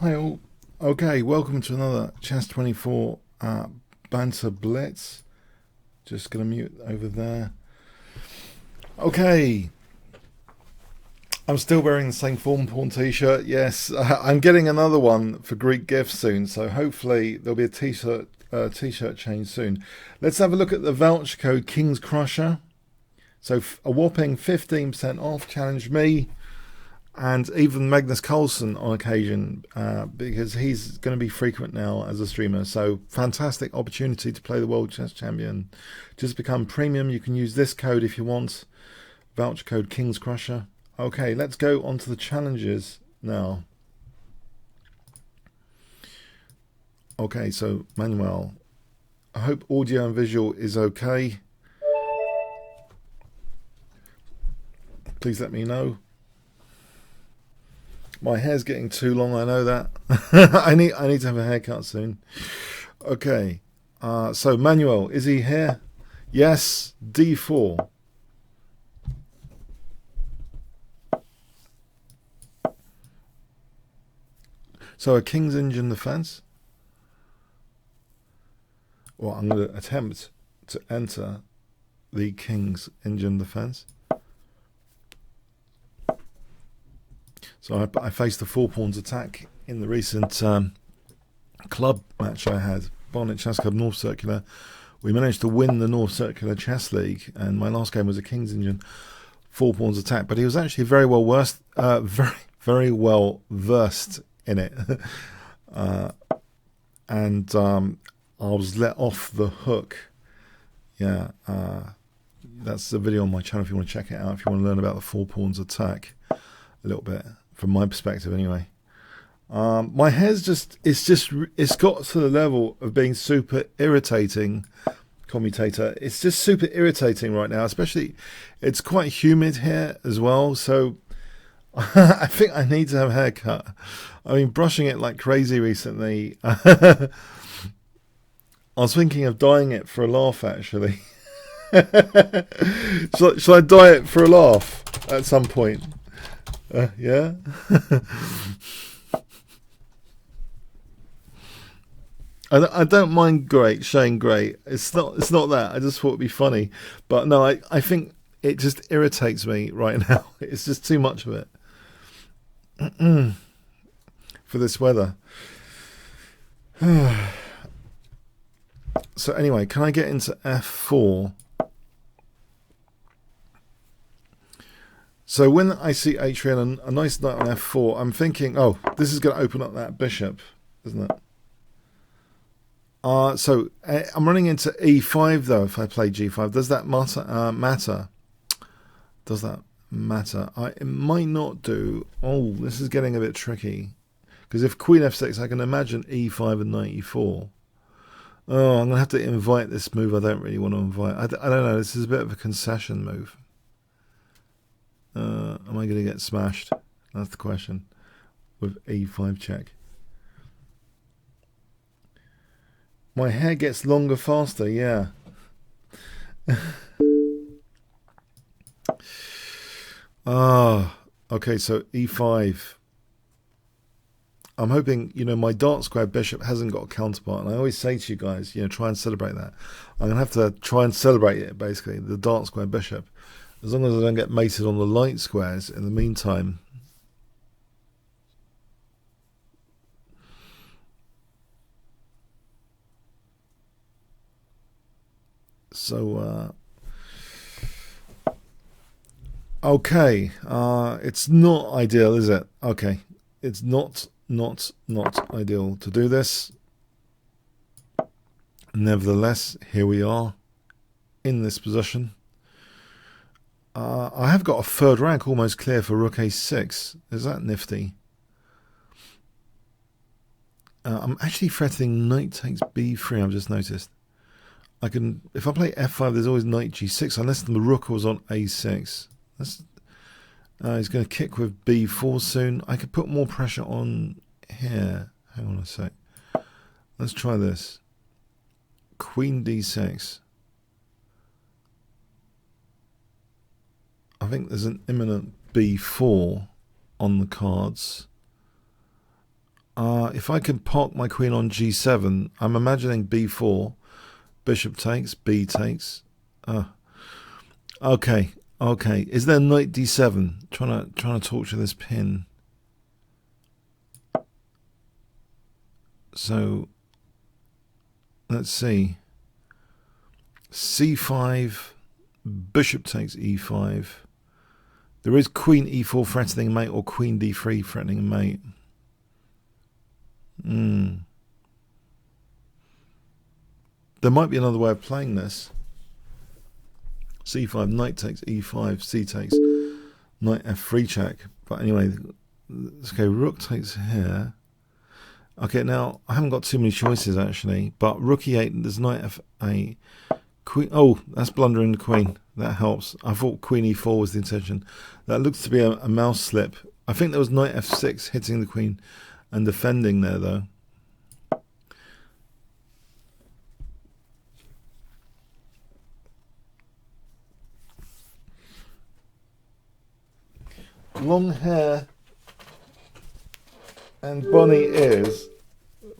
Hi all. Okay, welcome to another Chess 24 Banter Blitz. Just going to mute over there. Okay, I'm still wearing the same form pawn t-shirt. Yes, I'm getting another one for Greek gifts soon, so hopefully there'll be a t-shirt change soon. Let's have a look at the voucher code Kingscrusher. So a whopping 15% off. Challenge me. And even Magnus Carlsen on occasion, because he's going to be frequent now as a streamer. So fantastic opportunity to play the World Chess Champion. Just become premium. You can use this code if you want. Voucher code Kingscrusher. Okay, let's go on to the challenges now. Okay, so Manuel, I hope audio and visual is okay. Please let me know. My hair's getting too long, I know that. I need to have a haircut soon. Okay. So Manuel, is he here? Yes, D4. So a King's Indian defense. Well, I'm going to attempt to enter the King's Indian defense. So I faced the four pawns attack in the recent club match I had, Barnet Chess Club North Circular. We managed to win the North Circular Chess League, and my last game was a King's Indian four pawns attack. But he was actually very well very well versed in it, and I was let off the hook. Yeah, that's the video on my channel if you want to check it out. If you want to learn about the four pawns attack a little bit. From my perspective, anyway. My hair's it's got to the level of being super irritating, commutator. It's just super irritating right now, especially it's quite humid here as well. So I think I need to have a haircut. I mean, brushing it like crazy recently. I was thinking of dyeing it for a laugh, actually. Shall I dye it for a laugh at some point? Yeah. I don't mind showing grey. It's not that. I just thought it'd be funny. But no, I think it just irritates me right now. It's just too much of it. For this weather. So anyway, can I get into F4? So when I see H3 and a nice knight on F4, I'm thinking, oh, this is going to open up that bishop, isn't it? So I'm running into E5 though. If I play G5, does that matter? Does that matter? It might not do. Oh, this is getting a bit tricky because if Queen F6, I can imagine E5 and Knight E4. Oh, I'm going to have to invite this move. I don't really want to invite. I don't know. This is a bit of a concession move. Am I going to get smashed? That's the question. With E5 check. My hair gets longer faster, yeah. Okay, so E5. I'm hoping, my dark square bishop hasn't got a counterpart. And I always say to you guys, try and celebrate that. I'm going to have to try and celebrate it, basically, the dark square bishop. As long as I don't get mated on the light squares in the meantime. So, okay. It's not ideal, is it? Okay. It's not ideal to do this. Nevertheless, here we are in this position. I have got a third rank almost clear for Rook A6. Is that nifty? I'm actually threatening Knight takes B3. I've just noticed. I can, if I play F5, there's always Knight G6 unless the Rook was on A6. He's going to kick with B4 soon. I could put more pressure on here. Hang on a sec. Let's try this. Queen D6. I think there's an imminent B4 on the cards. if I can park my queen on g7, I'm imagining b4, bishop takes, b takes. Okay. Is there knight d7? Trying to torture this pin. So let's see. c5, bishop takes e5. There is queen e4 threatening mate, or queen d3 threatening mate. There might be another way of playing this. c5, knight takes e5, c takes, knight f3 check. But anyway, okay, rook takes here. Okay, now I haven't got too many choices actually, but rook e8, there's knight f8, queen. Oh, that's blundering the queen. That helps. I thought queen e4 was the intention. That looks to be a mouse slip. I think there was knight f6 hitting the queen and defending there though. Long hair and bunny ears.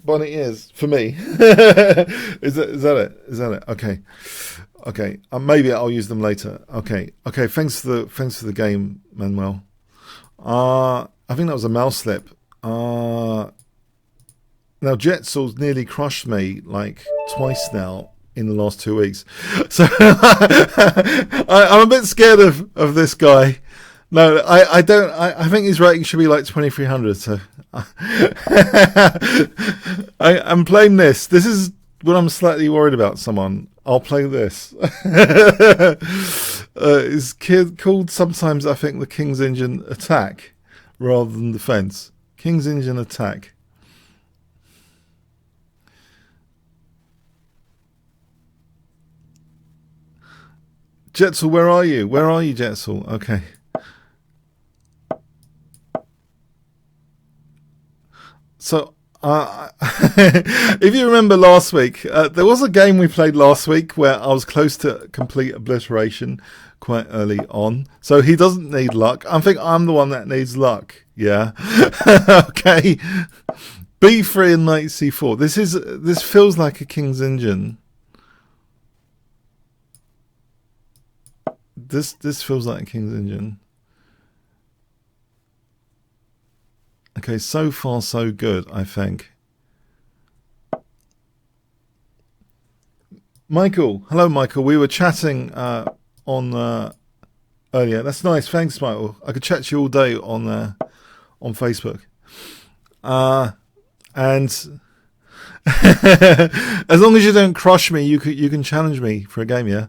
Bunny ears for me. Is that it? Okay. Maybe I'll use them later. Okay. Thanks for the game, Manuel. I think that was a mouse slip. Now Jetsel's nearly crushed me like twice now in the last 2 weeks, so I'm a bit scared of this guy. No, I don't. I think his rating should be like 2300. So I'm playing this. This is when I'm slightly worried about someone. I'll play this. It's called sometimes, I think, the King's Engine Attack rather than Defense. King's Engine Attack. Jetzel, where are you? Where are you, Jetzel? Okay. So, if you remember last week, there was a game we played last week where I was close to complete obliteration quite early on. So he doesn't need luck. I think I'm the one that needs luck. Yeah. Okay. B3 and knight c4. This feels like a King's Engine. This feels like a King's Engine. Okay, so far so good, I think. Michael, hello Michael. We were chatting on earlier. That's nice. Thanks, Michael. I could chat to you all day on Facebook. And as long as you don't crush me, you can challenge me for a game. Yeah.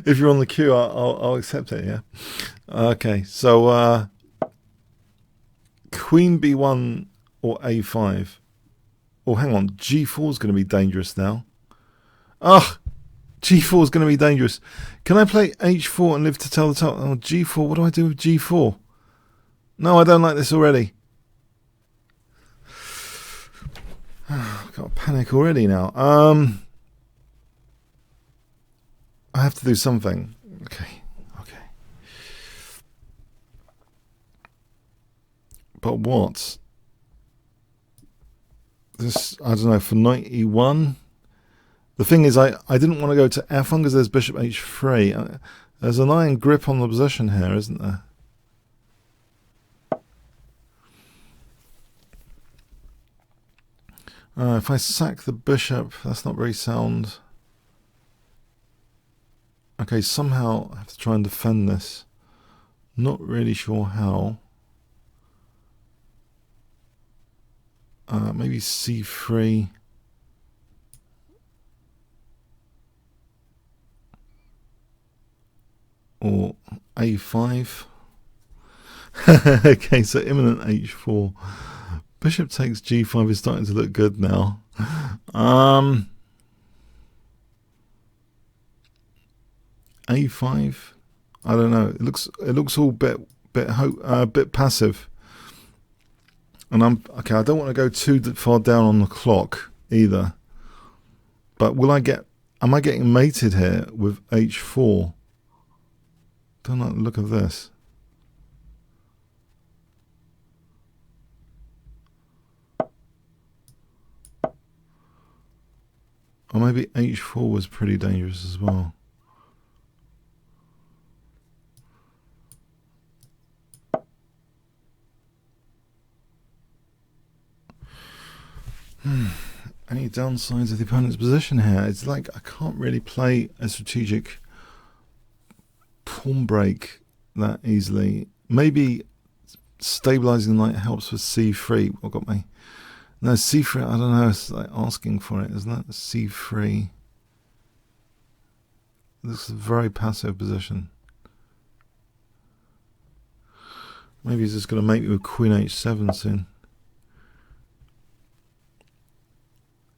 If you're on the queue, I'll accept it. Yeah. Okay. So. Queen b1 or a5. Oh, hang on. g4 is going to be dangerous now. g4 is going to be dangerous. Can I play h4 and live to tell the tale? Oh, g4. What do I do with g4? No, I don't like this already. I've got a panic already now. I have to do something. Okay. But what? This, I don't know, for knight e1. The thing is, I didn't want to go to f1 because there's bishop h3. There's an iron grip on the position here, isn't there? If I sack the bishop, that's not very sound. Okay, somehow I have to try and defend this. Not really sure how. Maybe c3. Or a5. Okay, so imminent h4. Bishop takes g5 is starting to look good now. a5. I don't know. It looks all bit passive. And I don't want to go too far down on the clock either. But am I getting mated here with h4? Don't like the look of this. Or maybe h4 was pretty dangerous as well. Any downsides of the opponent's position here? It's like I can't really play a strategic pawn break that easily. Maybe stabilizing the knight helps with c3. What got me? No, c3, I don't know, it's like asking for it, isn't it? c3. This is a very passive position. Maybe he's just going to make me with queen h7 soon.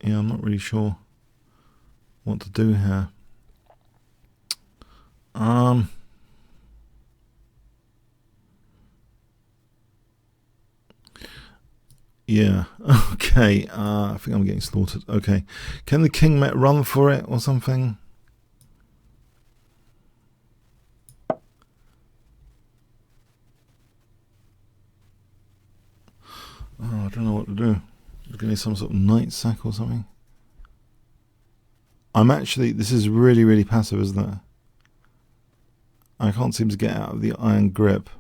Yeah, I'm not really sure what to do here. Yeah, okay, I think I'm getting slaughtered. Okay, can the king run for it or something? Oh, I don't know what to do. Give me some sort of knight sack or something. I'm actually, this is really, really passive, isn't it? I can't seem to get out of the iron grip.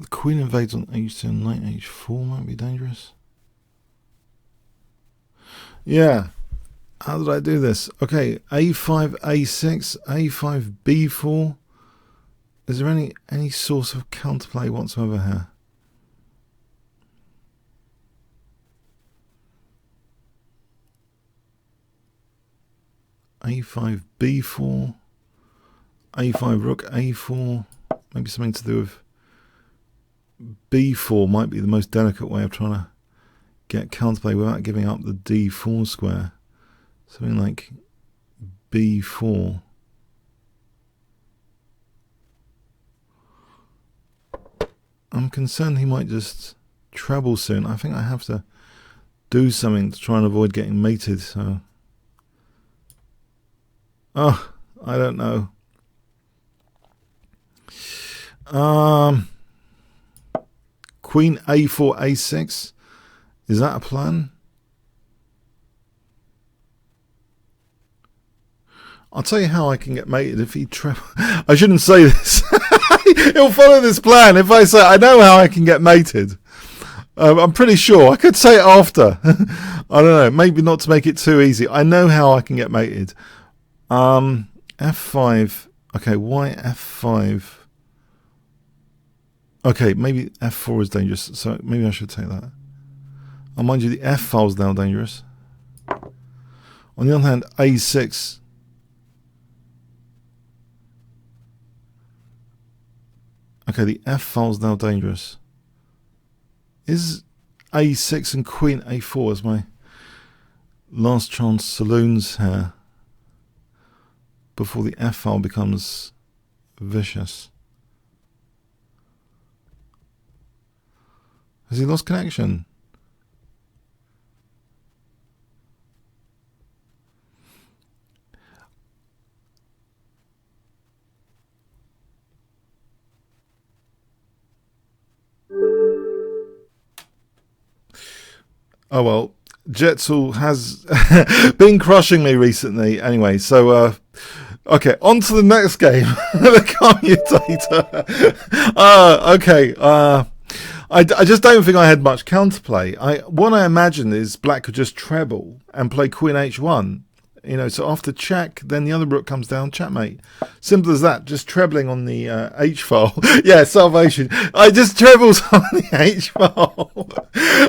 The queen invades on h2 and knight h4 might be dangerous. Yeah. How did I do this? Okay, a5, a6, a5, b4. Is there any source of counterplay whatsoever here? a5, b4, a5, rook, a4. Maybe something to do with b4 might be the most delicate way of trying to get counterplay without giving up the d4 square. Something like b4. I'm concerned he might just treble soon. I think I have to do something to try and avoid getting mated. So, oh, I don't know. Queen a4, a6. Is that a plan? I'll tell you how I can get mated if he I shouldn't say this. He'll follow this plan if I say I know how I can get mated. I'm pretty sure. I could say it after. I don't know. Maybe not to make it too easy. I know how I can get mated. F5. Okay, why F5? Okay, maybe F4 is dangerous. So maybe I should take that. Oh, mind you, the F file's now dangerous. On the other hand, A6. Okay, the F file's now dangerous. Is A6 and Queen A4 as my last chance saloons here before the F file becomes vicious? Has he lost connection? Oh well, Jetzel has been crushing me recently. Anyway, so okay, on to the next game. The commutator. Okay. I just don't think I had much counterplay. What I imagine is black could just treble and play Queen H1. You know, so after check, then the other rook comes down, checkmate. Simple as that. Just trebling on the H file. Yeah, salvation. I just trebles on the H file.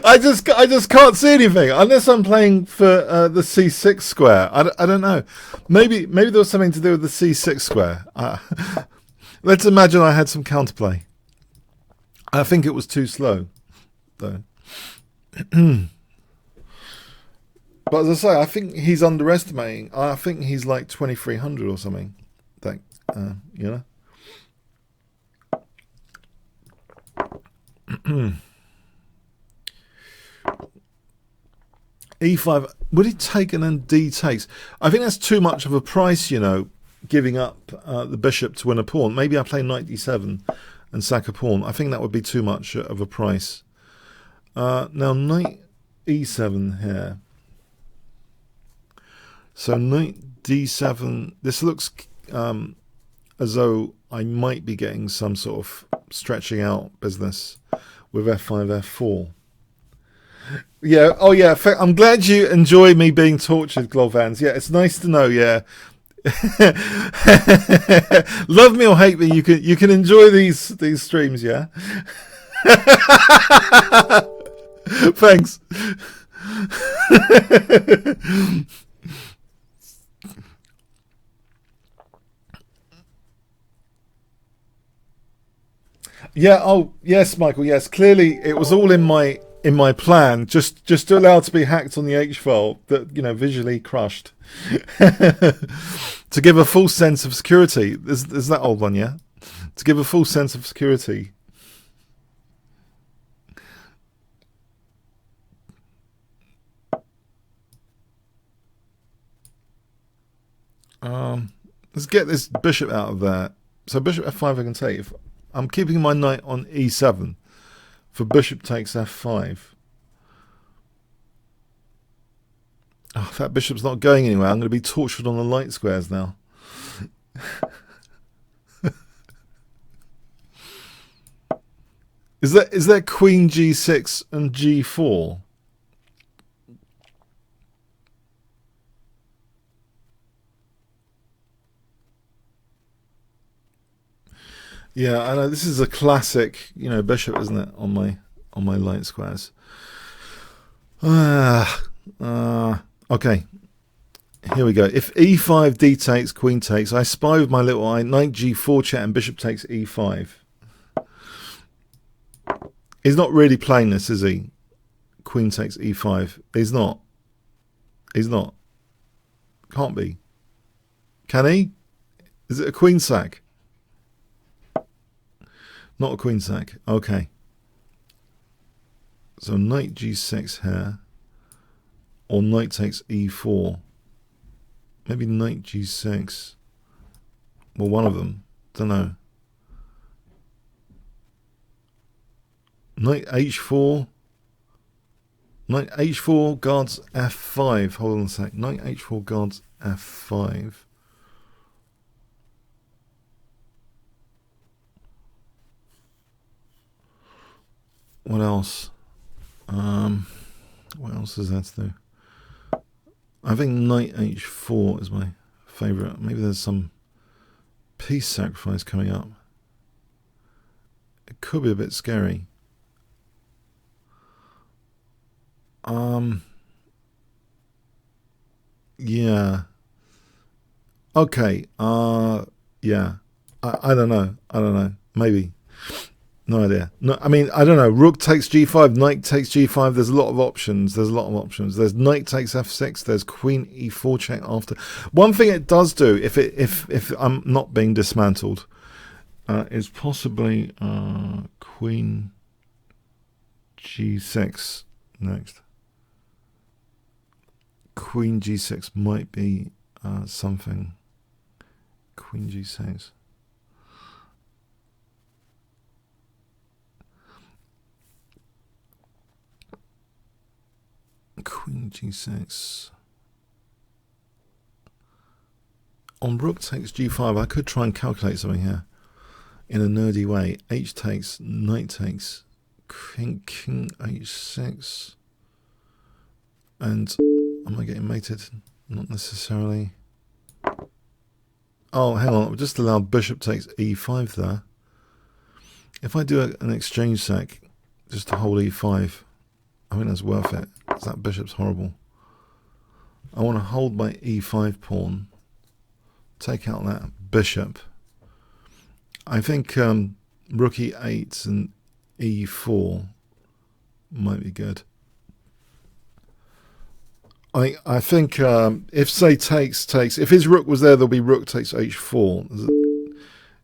I just can't see anything unless I'm playing for the C6 square. I don't know. Maybe there was something to do with the C6 square. Let's imagine I had some counterplay. I think it was too slow, though. But as I say, I think he's underestimating. I think he's like 2300 or something. That you know. E5. Would he take and then D takes? I think that's too much of a price, you know, giving up the bishop to win a pawn. Maybe I play knight d7 and sack a pawn. I think that would be too much of a price. Now knight e7 here. So knight d7. This looks as though I might be getting some sort of stretching out business with f5, f4. Yeah, oh yeah, I'm glad you enjoy me being tortured, Glolvans. Yeah, it's nice to know, yeah. Love me or hate me, you can enjoy these streams, yeah. Thanks. Yeah, oh yes, Michael, yes. Clearly it was all in my plan, just to allow it to be hacked on the H file, that, you know, visually crushed. To give a false sense of security. Is that old one, yeah? To give a false sense of security. Let's get this bishop out of there. So bishop f5 I can take. If I'm keeping my knight on e7 for bishop takes f5. Oh, that bishop's not going anywhere. I'm going to be tortured on the light squares now. Is there queen g6 and g4? Yeah, I know this is a classic, you know, bishop, isn't it, on my light squares. Okay, here we go. If e5 d takes, queen takes, I spy with my little eye, knight g4 check and bishop takes e5. He's not really playing this, is he? Queen takes e5. He's not. He's not. Can't be. Can he? Is it a queen sack? Not a queen sack. Okay. So knight g6 here. Or knight takes e4. Maybe knight g6. Well, one of them. Don't know. Knight h4. Knight h4 guards f5. Hold on a sec. Knight h4 guards f5. What else? What else is there to do? I think knight h4 is my favourite. Maybe there's some piece sacrifice coming up. It could be a bit scary. Yeah. Okay. Yeah. I don't know. Maybe. No idea. No, I mean, I don't know. Rook takes g5, knight takes g5. There's a lot of options. There's knight takes f6. There's queen e4 check after. One thing it does do, if I'm not being dismantled, is possibly queen g6 next. Queen g6 might be something. Queen g6. Queen g6. On rook takes g5, I could try and calculate something here in a nerdy way. H takes, knight takes, king h6. And am I getting mated? Not necessarily. Oh, hang on. I've just allowed bishop takes e5 there. If I do an exchange sack just to hold e5, I think that's worth it. Because that bishop's horrible. I want to hold my e5 pawn. Take out that bishop. I think rook e8 and e4 might be good. I think if say takes, if his rook was there, there'll be rook takes h4.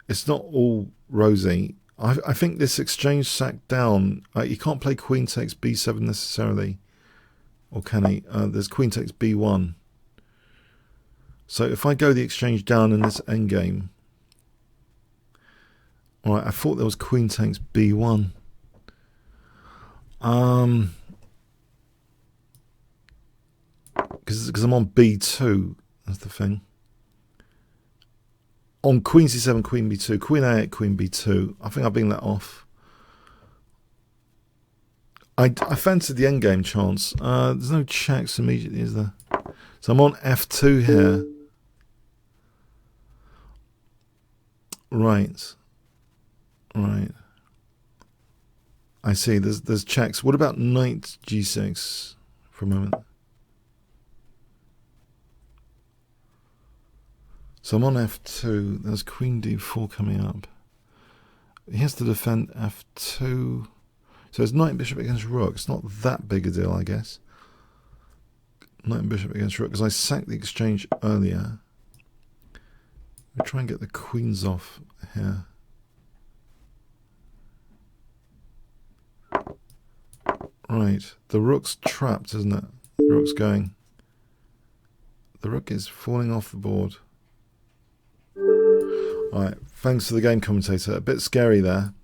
It's not all rosy. I think this exchange sack down, he can't play queen takes b7 necessarily. Or can he? There's queen takes b1. So if I go the exchange down in this endgame, all right, I thought there was queen takes b1. Because I'm on b2, that's the thing. On queen c7, queen b2, queen a8, queen b2. I think I've been let off. I fancied the endgame chance. There's no checks immediately, is there? So I'm on f2 here. Right. Right. I see. There's checks. What about knight g6 for a moment? So I'm on f2. There's queen d4 coming up. He has to defend f2. So it's knight and bishop against rook. It's not that big a deal, I guess. Knight and bishop against rook, because I sacked the exchange earlier. We'll try and get the queens off here. Right, the rook's trapped, isn't it? The rook's going. The rook is falling off the board. Alright, thanks to the game commentator. A bit scary there.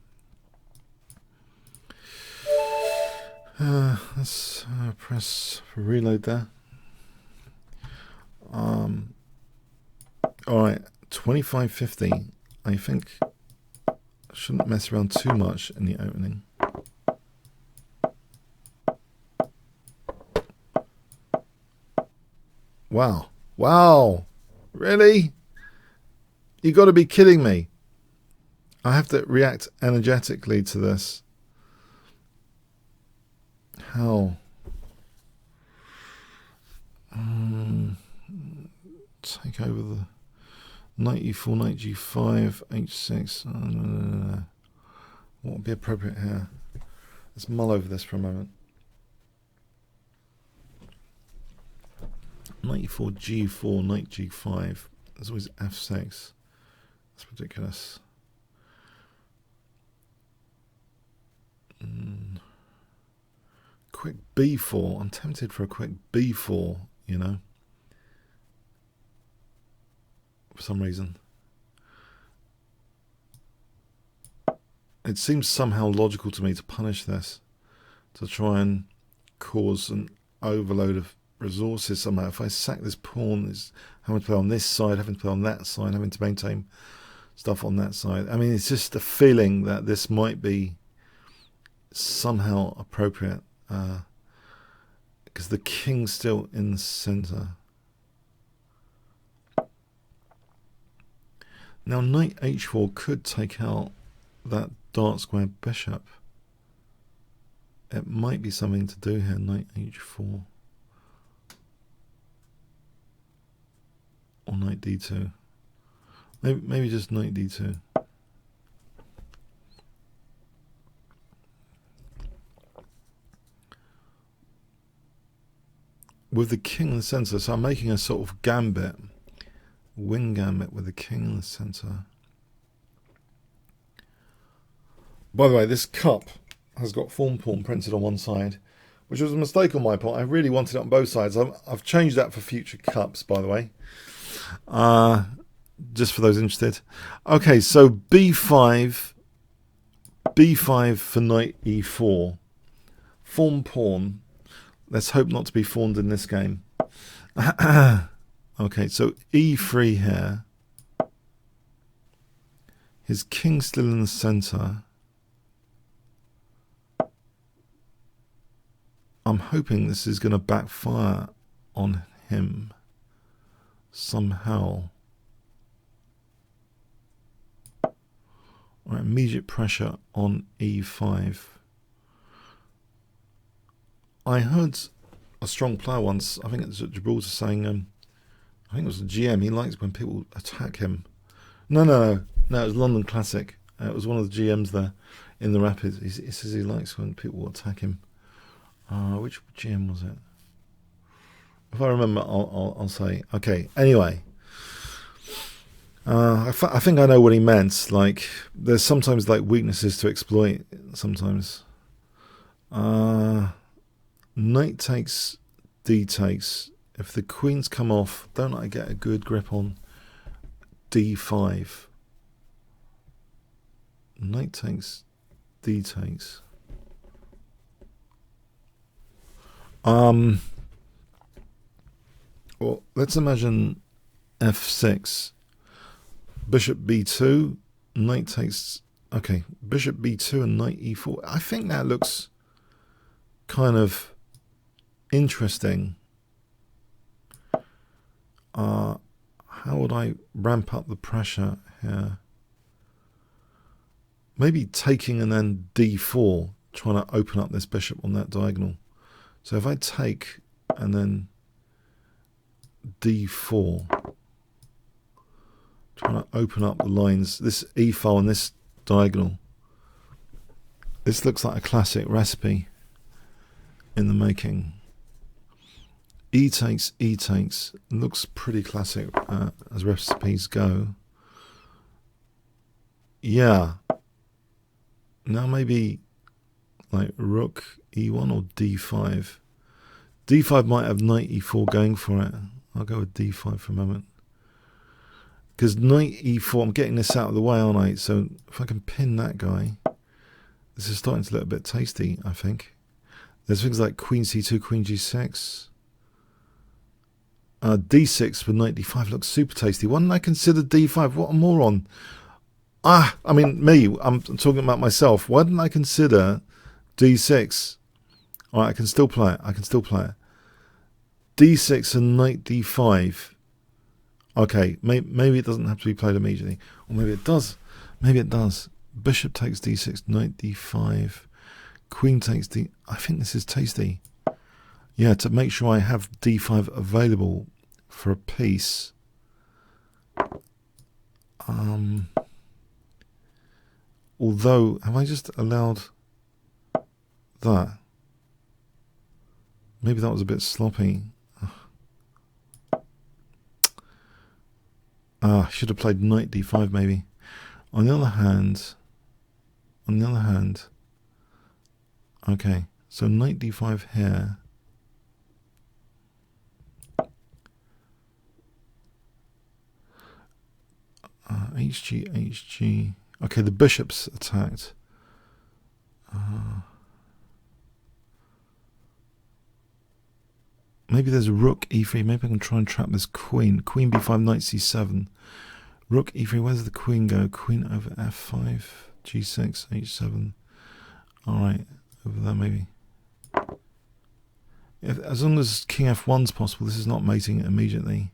Let's press reload there. Alright, 25.50. I think I shouldn't mess around too much in the opening. Wow. Wow. Really? You got to be kidding me. I have to react energetically to this. How? Take over the knight e4, knight g5, h6. No. What would be appropriate here? Let's mull over this for a moment. Knight e4, g4, knight g5. There's always f6. That's ridiculous. Quick b4. I'm tempted for a quick b4, you know. For some reason. It seems somehow logical to me to punish this. To try and cause an overload of resources somehow. If I sack this pawn, is having to play on this side, having to play on that side, having to maintain stuff on that side. I mean, it's just a feeling that this might be somehow appropriate, because the king's still in the center. Now knight h4 could take out that dark square bishop. It might be something to do here, knight h4. Or knight d2. Maybe just knight d2. With the king in the center, so I'm making a sort of gambit. Wing gambit with the king in the center. By the way, this cup has got form pawn printed on one side, which was a mistake on my part. I really wanted it on both sides. I've changed that for future cups, by the way. Just for those interested. Okay, so b5 for knight e4. Form pawn. Let's hope not to be fawned in this game. Okay, so e3 here. His king's still in the center. I'm hoping this is going to backfire on him somehow. All right, immediate pressure on e5. I heard a strong player once, I think it's at Gibraltar, saying, I think it was the GM, he likes when people attack him. No, it was London Classic. It was one of the GMs there in the Rapids. He says he likes when people attack him. Which GM was it? If I remember, I'll say. Okay, anyway. I think I know what he meant. Like, there's sometimes like weaknesses to exploit, sometimes. Knight takes, d takes, if the queen's come off, don't I get a good grip on d5? Knight takes, d takes. Well, let's imagine f6, bishop b2, knight takes. Okay, bishop b2 and knight e4. I think that looks kind of interesting. How would I ramp up the pressure here? Maybe taking and then d4, trying to open up this bishop on that diagonal. So if I take and then d4, trying to open up the lines, this e file and this diagonal. This looks like a classic recipe in the making. E takes, looks pretty classic as recipes go. Yeah. Now maybe like rook e1 or d5. d5 might have knight e4 going for it. I'll go with d5 for a moment. Because knight e4, I'm getting this out of the way, aren't I? So if I can pin that guy, this is starting to look a bit tasty, I think. There's things like queen c2, queen g6. D6 with knight d5 looks super tasty. Why didn't I consider d5? What a moron. I mean, I'm talking about myself. Why didn't I consider d6? Alright, I can still play it. D6 and knight d5. Okay, maybe it doesn't have to be played immediately. Or maybe it does. Bishop takes d6, knight d5. Queen takes d... I think this is tasty. Yeah, to make sure I have d5 available for a piece. Although, have I just allowed that? Maybe that was a bit sloppy. I should have played knight d5 maybe. On the other hand, okay, so knight d5 here. HG. Okay, the bishop's attacked. Maybe there's a rook e3. Maybe I can try and trap this queen. Queen b5, knight c7. Rook e3. Where does the queen go? Queen over f5, g6, h7. Alright, over there maybe. As long as king f1's possible, this is not mating immediately.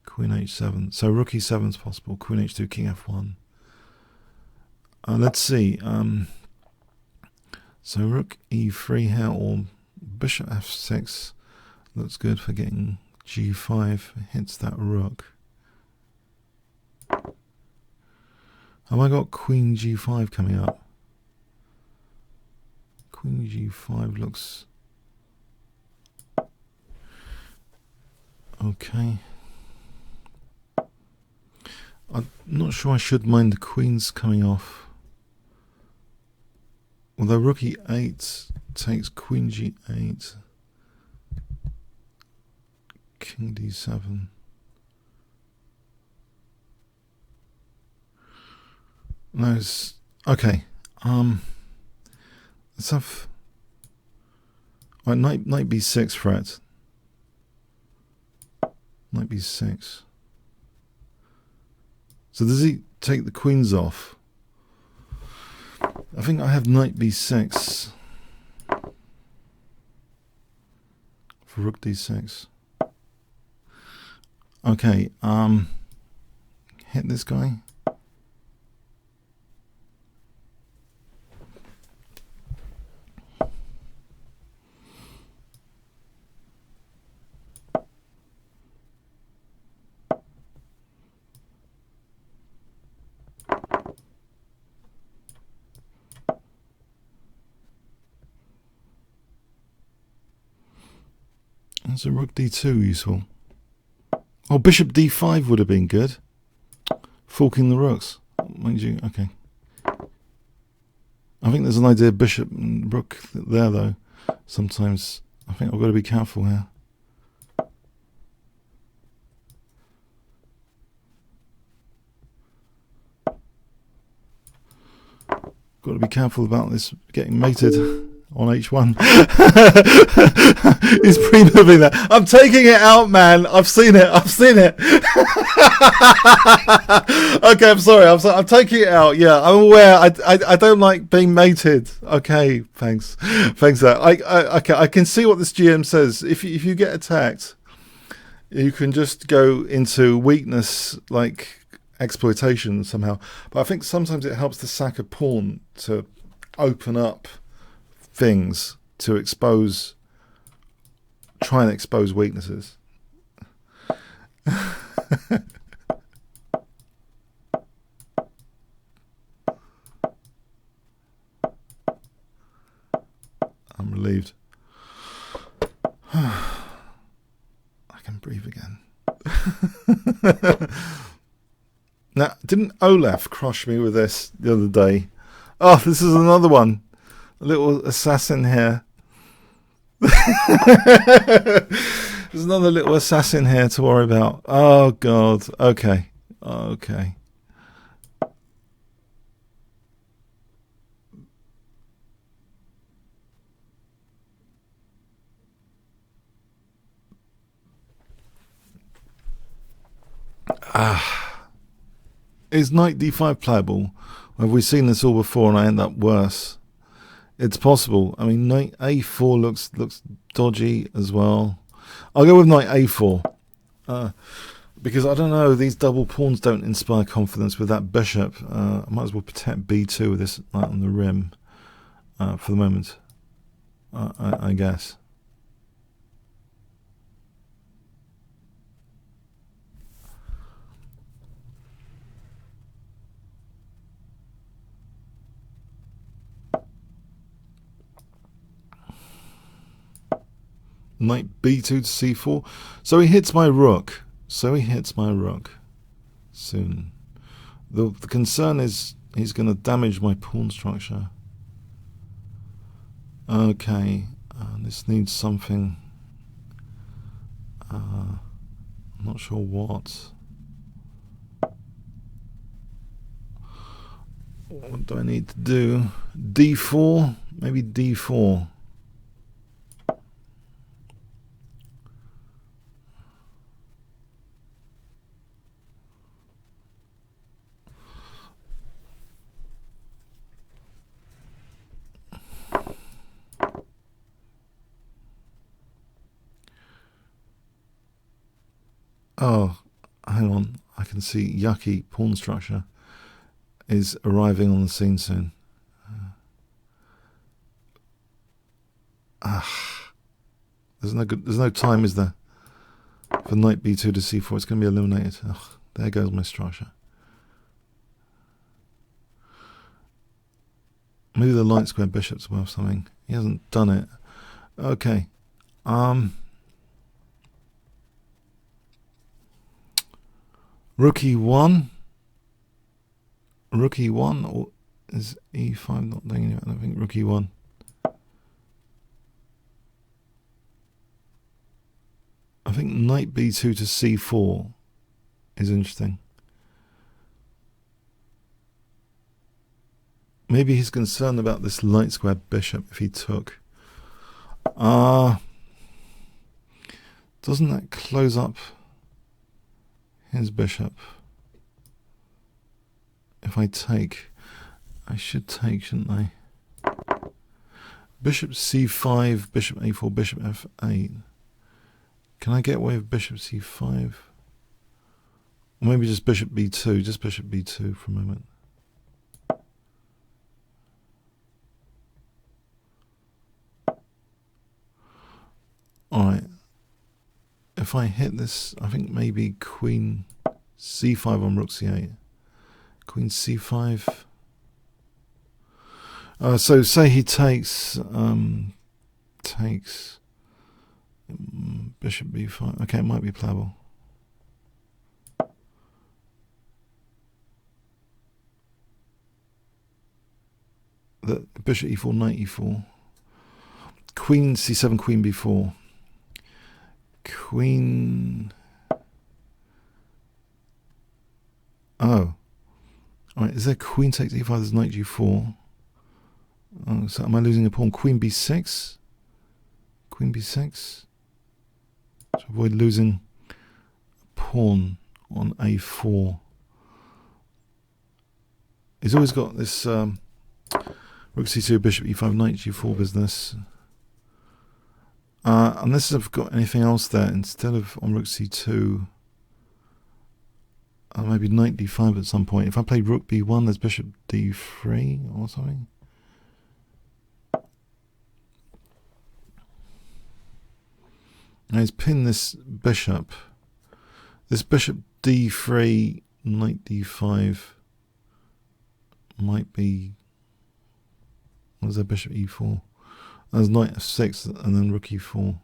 Queen h7. So rook e7 is possible. Queen h2, king f1. Let's see. So rook e3 here, or bishop f6 looks good for getting g5. Hits that rook. Have I got queen g5 coming up? Queen g5 looks okay. I'm not sure I should mind the queens coming off. Although rook e8 takes queen g8. King d7. No, it's okay. Let's have knight b6 threat. Knight b6. So does he take the queens off? I think I have knight b6 for rook d6. Okay, hit this guy. That's a rook d2 useful. Oh, bishop d5 would have been good. Forking the rooks. Mind you, okay. I think there's an idea of bishop and rook there, though. Sometimes I think I've got to be careful here. Got to be careful about this getting mated on H1. He's pre-moving that. I'm taking it out, man. I've seen it. Okay, I'm sorry. I'm taking it out. Yeah, I'm aware. I don't like being mated. Okay, thanks. That. I can see what this GM says. If you get attacked, you can just go into weakness, like exploitation somehow. But I think sometimes it helps to sack a pawn to open up things, to try and expose weaknesses. I'm relieved. I can breathe again. Now, didn't Olaf crush me with this the other day? Oh, this is another one. A little assassin here. There's another little assassin here to worry about. Oh, God. Okay. Is knight d5 playable? Have we seen this all before and I end up worse? It's possible. I mean, knight a4 looks dodgy as well. I'll go with knight a4. Because I don't know, these double pawns don't inspire confidence with that bishop. I might as well protect b2 with this knight on the rim for the moment, I guess. Knight b2 to c4. So he hits my rook. Soon. The concern is he's going to damage my pawn structure. Okay. This needs something. I'm not sure what. What do I need to do? d4? Maybe d4. Oh, hang on. I can see yucky pawn structure is arriving on the scene soon. There's no time, is there? For knight b2 to c4, it's going to be eliminated. There goes my structure. Maybe the light square bishop's worth something. He hasn't done it. Okay. Rook e1. Or is e5 not doing anything? I don't think rook e1. I think knight b2 to c4 is interesting. Maybe he's concerned about this light square bishop if he took. Doesn't that close up his bishop? If I take, I should take, shouldn't I? Bishop c5, bishop a4, bishop f8. Can I get away with bishop c5? Or maybe just bishop b2, just bishop b2 for a moment. Alright. If I hit this, I think maybe queen c5 on rook c8. Queen c5. So say he takes bishop b5. Okay, it might be playable. The bishop e4, knight e4. Queen c7, queen b4. Queen. Oh. Alright, is there queen takes e5, there's knight g4. Oh, so am I losing a pawn? Queen b6. Queen b6. To avoid losing a pawn on a4. He's always got this rook c2, bishop e5, knight g4 business. Unless I've got anything else there, instead of on rook c2, maybe knight d5 at some point. If I play rook b1, there's bishop d3 or something. Now he's pinned this bishop. This bishop d3, knight d5 might be... What is that? Bishop e4. There's knight f6 and then rook e4.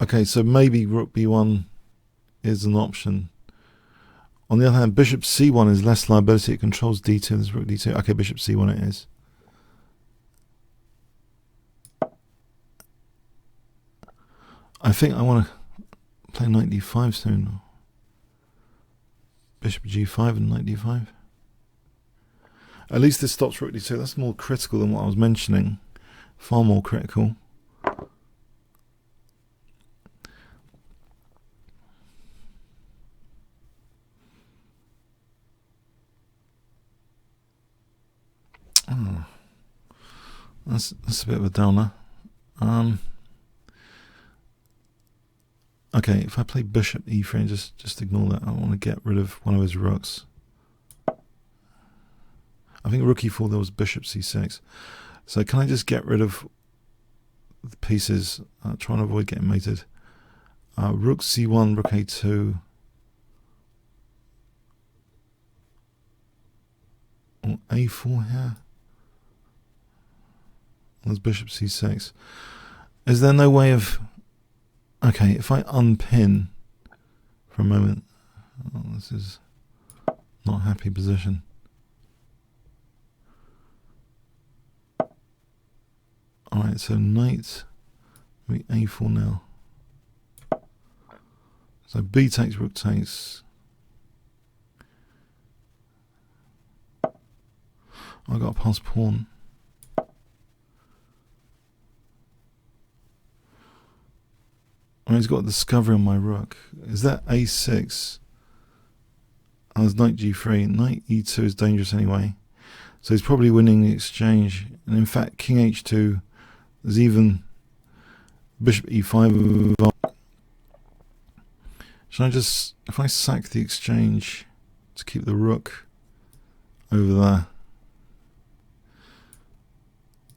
Okay, so maybe rook b1 is an option. On the other hand, bishop c1 is less liability. It controls d2. There's rook d2. Okay, bishop c1 it is. I think I want to play knight d5 soon. Bishop g5 and knight d5. At least this stops rook d2. That's more critical than what I was mentioning. Far more critical. Oh, that's a bit of a downer. Okay, if I play bishop e3, just ignore that. I want to get rid of one of his rooks. I think rook e4, there was bishop c6. So can I just get rid of the pieces, trying to avoid getting mated? Rook c1, rook a2. Or a4 here. There's bishop c6. Is there no way of... Okay, if I unpin for a moment... Oh, this is not a happy position. Alright, so knight, a4 now. So b takes, rook takes. I got a pass pawn. He's got a discovery on my rook. Is that a6? Oh, there's knight g3. Knight e2 is dangerous anyway. So he's probably winning the exchange. And in fact, king h2, there's even bishop e5. Should I just, if I sack the exchange to keep the rook over there?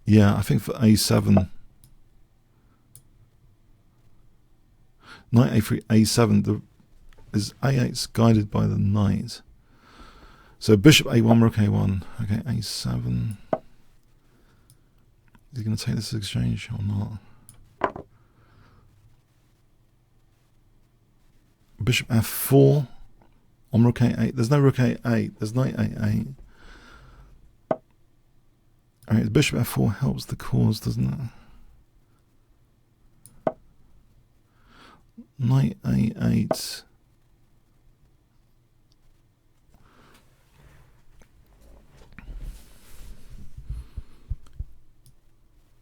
Yeah, I think for a7. Knight a3, a7, is a8's guided by the knight. So bishop a1, rook a1. Okay, a7. Is he going to take this exchange or not? Bishop f4 on rook a8. There's no rook a8. There's knight a8. Alright, bishop f4 helps the cause, doesn't it? Knight a8.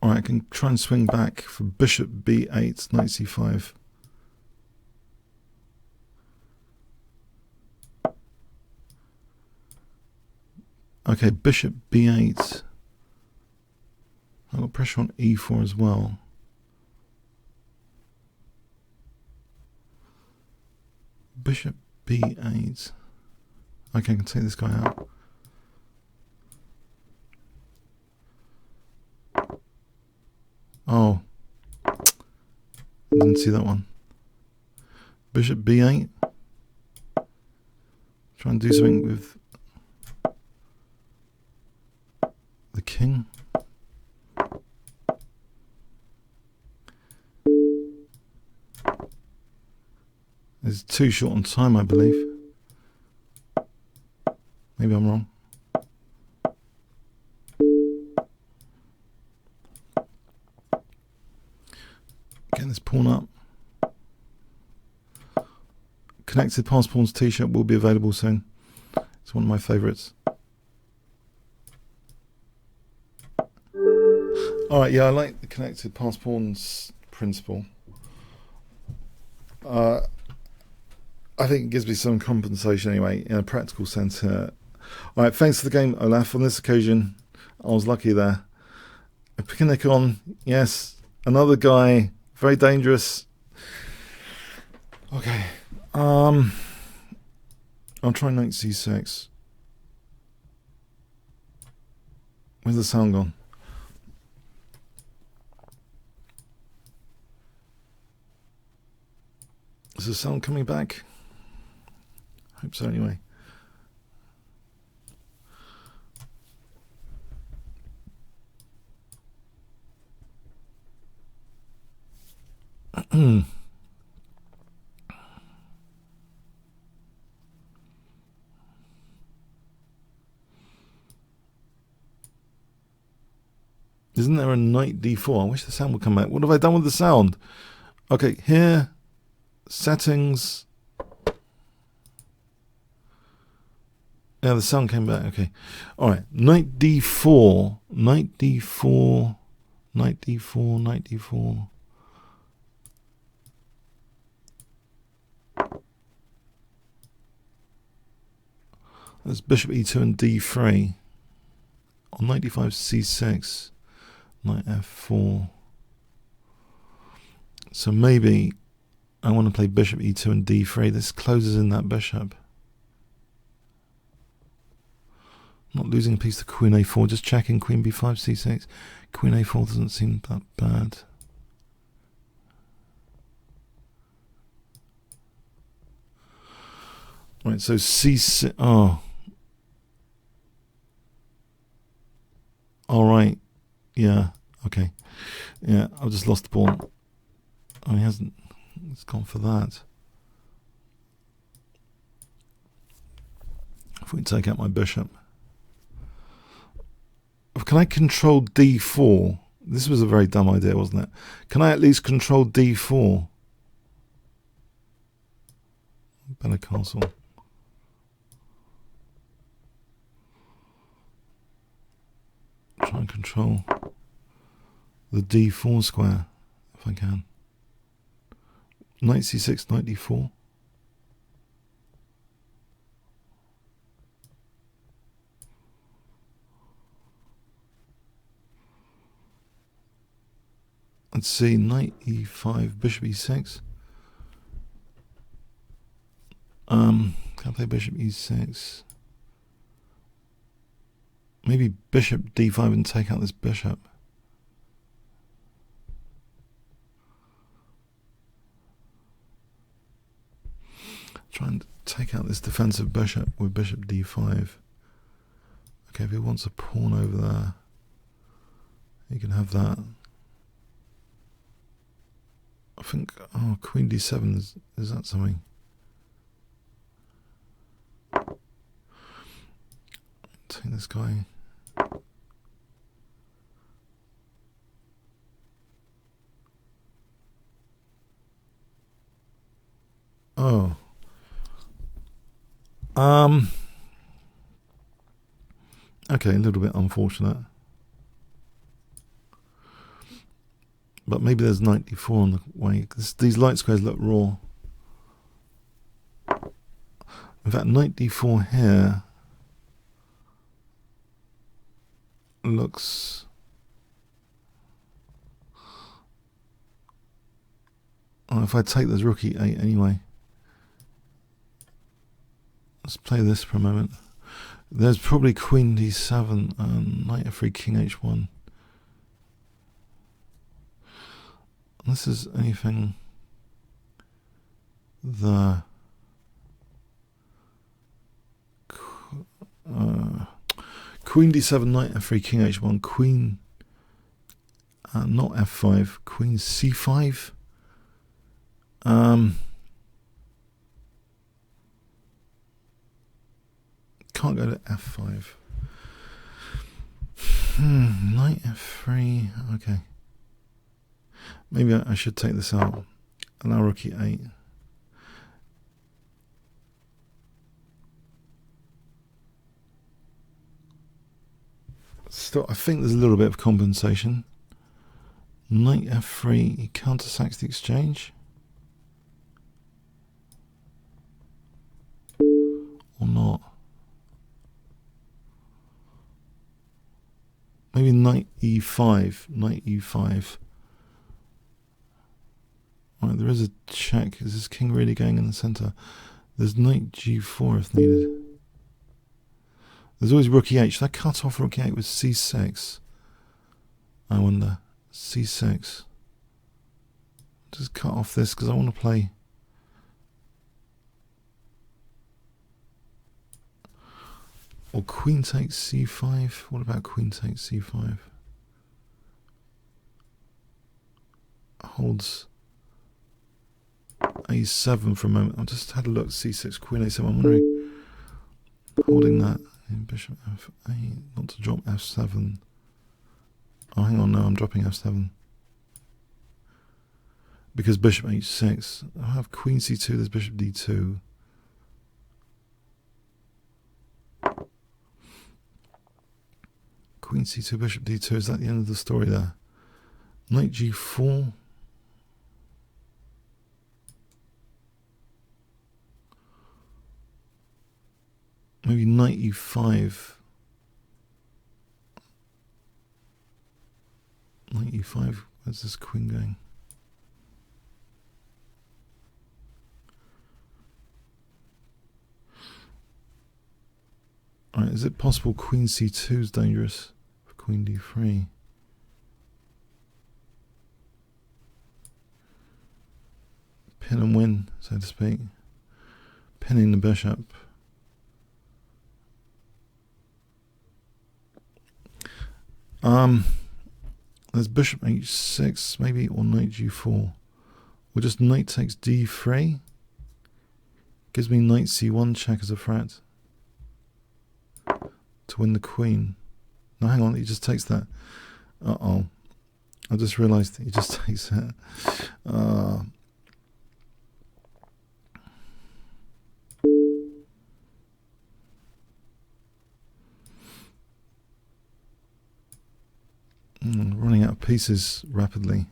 Alright, I can try and swing back for bishop b8, knight c5. Okay, bishop b8. I've got pressure on e4 as well. Bishop b8. Okay, I can take this guy out. Oh, I didn't see that one. Bishop b8. Try and do something with the king. It's too short on time, I believe. Maybe I'm wrong. Getting this pawn up. Connected pass pawns t-shirt will be available soon. It's one of my favourites. Alright, yeah, I like the connected pass pawns principle. I think it gives me some compensation anyway, in a practical sense here. Alright, thanks for the game, Olaf. On this occasion, I was lucky there. Picking Nick on, yes. Another guy, very dangerous. Okay. I'll try knight c6. Where's the sound gone? Is the sound coming back? Hope so anyway. Isn't there a knight d4? I wish the sound would come back. What have I done with the sound? Okay, here, settings. Yeah, the sound came back. Okay. All right, knight d4, knight d4, knight d4, knight d4. There's bishop e2 and d3. On knight d5, c6. Knight f4. So maybe I want to play bishop e2 and d3. This closes in that bishop. Not losing a piece to queen a4. Just checking queen b5, c6. Queen a4 doesn't seem that bad. Right, so c6. Oh. All right. Yeah, okay. Yeah, I've just lost the pawn. Oh, he hasn't. It's gone for that. If we take out my bishop. Can I control d4? This was a very dumb idea, wasn't it? Can I at least control d4? Better castle. Try and control the d4 square, if I can. Knight c6, knight d4. Let's see, knight e5, bishop e6. Can I play bishop e6? Maybe bishop d5 and take out this bishop. Try and take out this defensive bishop with bishop d5. Okay, if he wants a pawn over there, he can have that. I think, oh, queen d7, is that something? Take this guy. Oh. Okay, a little bit unfortunate. But maybe there's knight d4 on the way. These light squares look raw. In fact, knight d4 here looks... Oh, if I take this rook e8 anyway. Let's play this for a moment. There's probably queen d7 and knight f3, king h1. This is anything. The queen d7, knight f3, king h1, queen, not f5, queen c5. Can't go to f5. Knight f3. Okay. Maybe I should take this out. Allow rook e8. Still, I think there's a little bit of compensation. Knight f3, he counter-sacks the exchange. Or not. Maybe knight e5. Knight e5. Right, there is a check. Is this king really going in the centre? There's knight g4 if needed. There's always rook e8. Should I cut off rook e8 with c6? I wonder. c6. Just cut off this because I want to play. Or queen takes c5. What about queen takes c5? Holds a7 for a moment. I just had a look. c6, queen a7. I'm wondering. Holding that. Bishop f8. Not to drop f7. Oh, hang on. No, I'm dropping f7. Because bishop h6. I have queen c2. There's bishop d2. Queen c2, bishop d2. Is that the end of the story there? Knight g4. Maybe knight e5. Knight e5. Where's this queen going? Alright, is it possible queen c2 is dangerous for queen d3? Pin and win, so to speak. Pinning the bishop. There's bishop h6 maybe, or knight g4. Or just knight takes d3. Gives me knight c1 check as a threat. To win the queen. No, hang on, he just takes that. Uh-oh. I just realised he just takes it. Running out of pieces rapidly.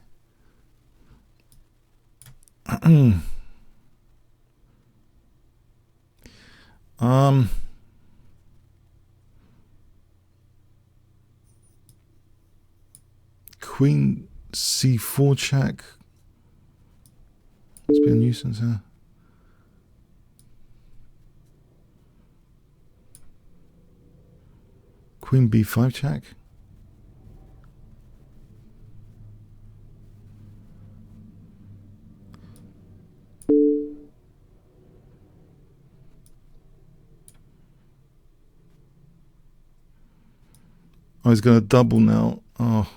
Queen c4 check. Let's be a nuisance here. Queen b5 check. Oh, he's going to double now. Oh.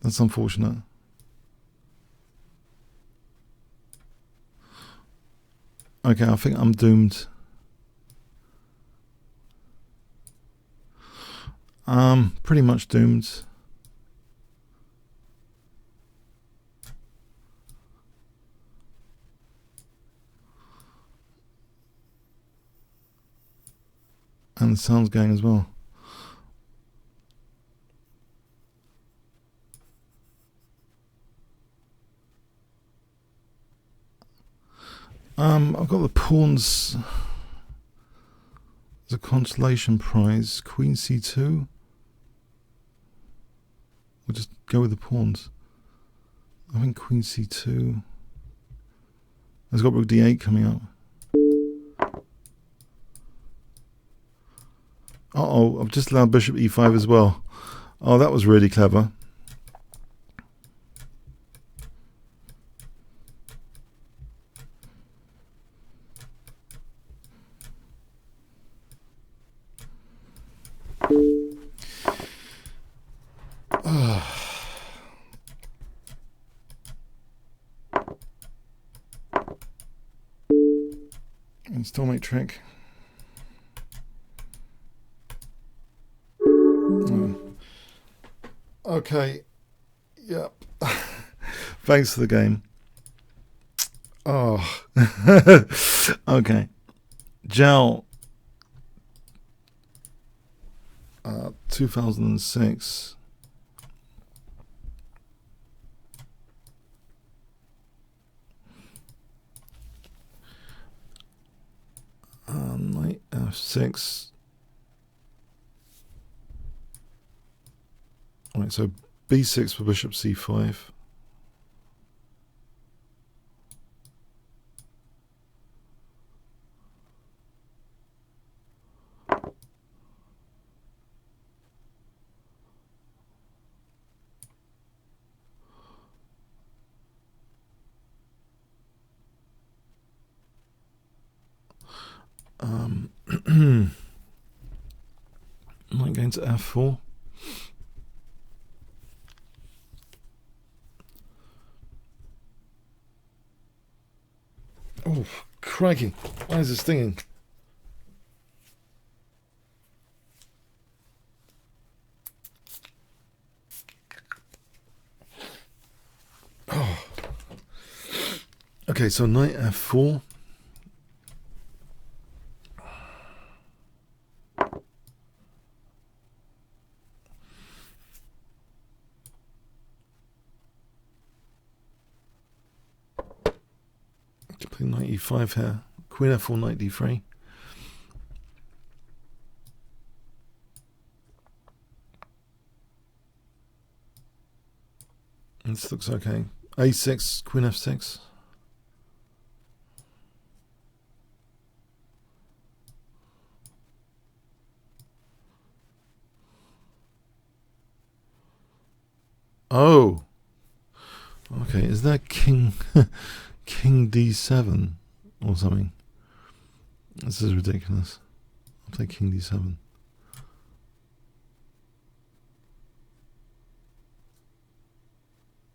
That's unfortunate. Okay, I think I'm doomed. Pretty much doomed. And the sound's going as well. I've got the pawns as a consolation prize. Queen c2. We'll just go with the pawns. I think queen c2. I've got rook d8 coming up. Uh-oh, I've just allowed bishop e5 as well. Oh, that was really clever. Stalemate trick. Okay. Yep. Thanks for the game. Oh. Okay. Gel. 2006. Knight f6. Right, so b6 for bishop c5. Knight going to f4. Oh, crikey. Why is this stinging? Oh. Okay, so knight f4. Play knight e5 here. Queen f4, knight d3. This looks okay. a6, queen f6. Oh. Okay, is that king king d7 or something? This is ridiculous. I'll play king d7.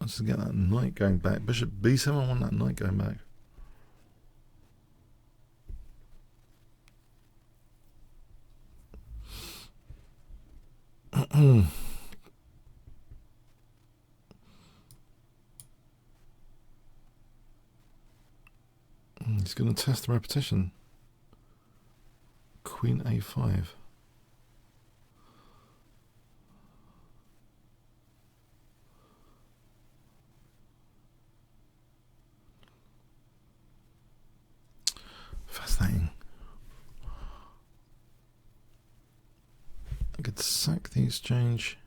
Let's get that knight going back. Bishop b7, I want that knight going back. He's going to test the repetition. Queen a5. Fascinating. I could sack the exchange.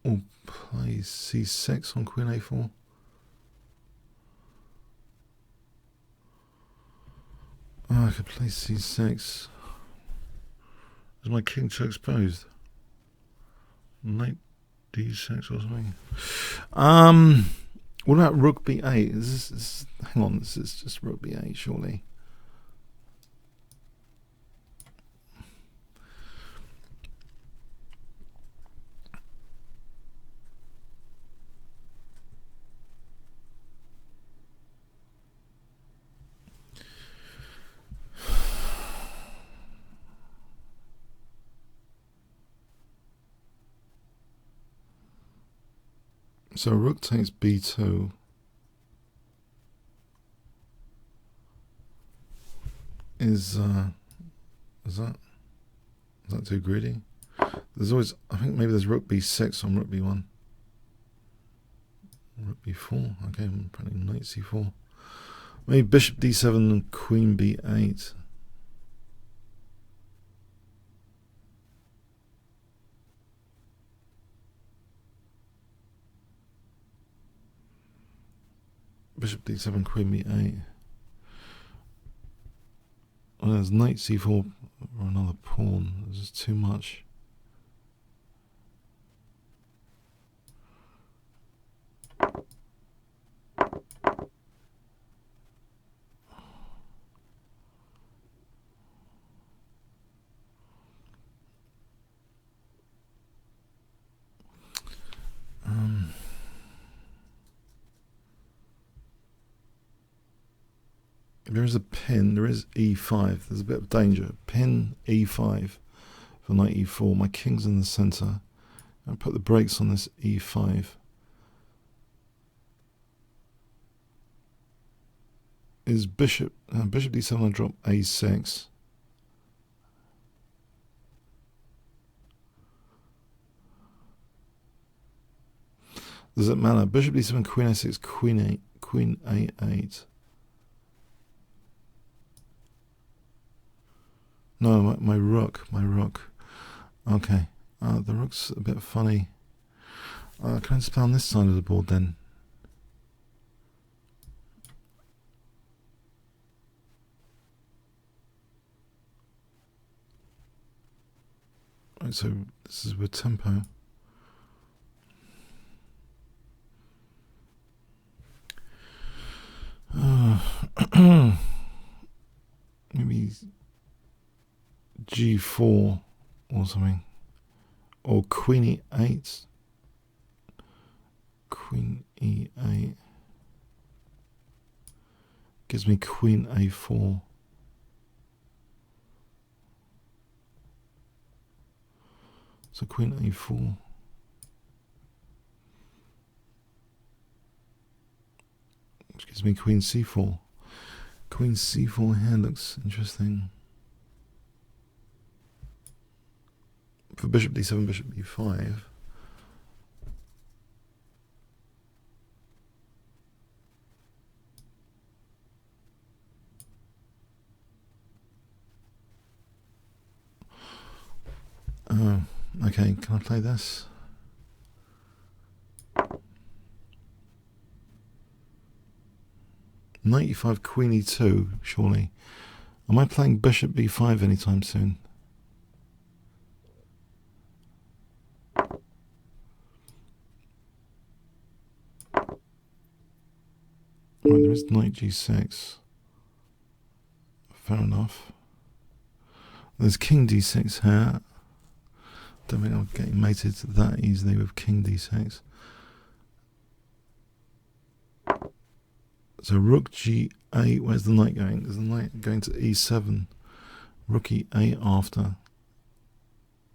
Or play c6 on queen a4. Oh, I could play c6. Is my king too exposed? Knight d6 or something. What about rook b8? Hang on, this is just rook b8, surely. So rook takes b2. Is that too greedy? There's always, I think maybe there's rook b6 on rook b1. Rook b4. Okay, I'm probably knight c4. Maybe bishop d7 and queen b8. Bishop d7, queen b8. Well, there's knight c4 or another pawn. This is too much. There is a pin, there is e5, there's a bit of danger. Pin e5 for knight e4. My king's in the centre. I'll put the brakes on this e5. is bishop d7 and drop a6. Does it matter? Bishop d7, queen a6, queen a8. No, my rook. Okay, the rook's a bit funny. Can I just play on this side of the board then? Right, so this is with tempo. Maybe g4 or something, or queen e8. Queen e8 gives me queen a4. So queen a4. Which gives me queen c4. Queen c4 here looks interesting. For bishop d7, bishop b5. Oh, okay, can I play this? Knight e5, queen e2, surely. Am I playing bishop b5 anytime soon? Right, there is knight g6. Fair enough. There's king d6 here. Don't think I'm getting mated that easily with king d6. So rook g8, where's the knight going? There's the knight going to e7. Rook e8 after.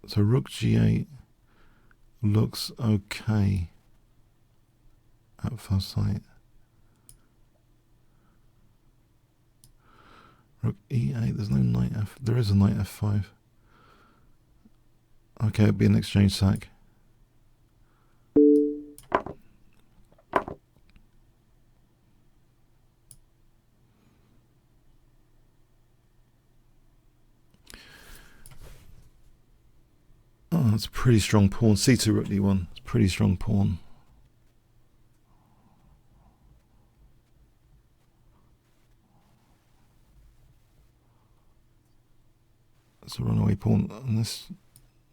So rook g8 looks okay at first sight. Rook e8, there's no knight f, there is a knight f5. Okay, it'll be an exchange sack. Oh, that's a pretty strong pawn. c2 rook d1. It's a pretty strong pawn. It's a runaway pawn. And this,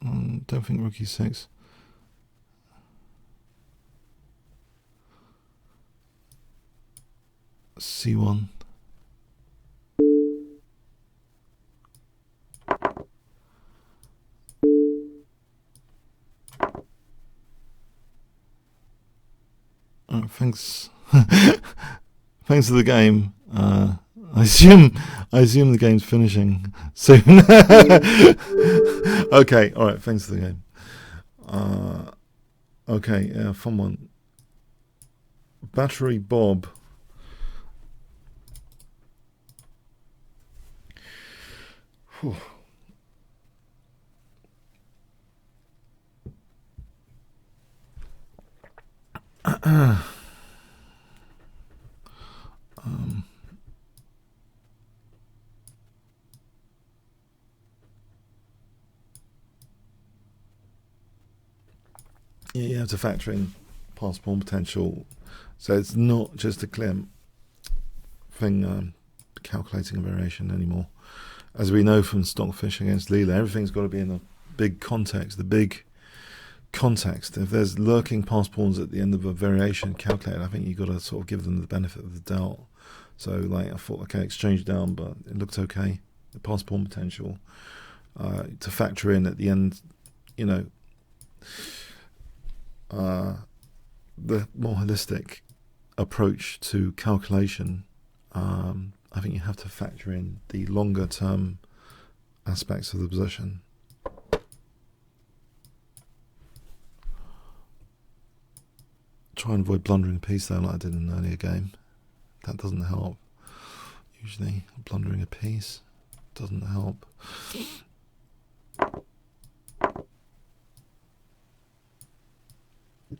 don't think rook e6. c1. Thanks. Thanks for the game. I assume the game's finishing soon. Okay, all right. Thanks for the game. Okay, fun one. Battery Bob. Whew. Yeah, you have to factor in pass pawn potential, so it's not just a clear thing calculating a variation anymore. As we know from Stockfish against Leela, everything's got to be in the big context, If there's lurking pass pawns at the end of a variation calculated, I think you've got to sort of give them the benefit of the doubt. So, like, I thought, okay, exchange down, but it looked okay. The pass pawn potential to factor in at the end, you know, the more holistic approach to calculation. I think you have to factor in the longer term aspects of the position. Try and avoid blundering a piece though, like I did in an earlier game. That doesn't help. Usually blundering a piece doesn't help.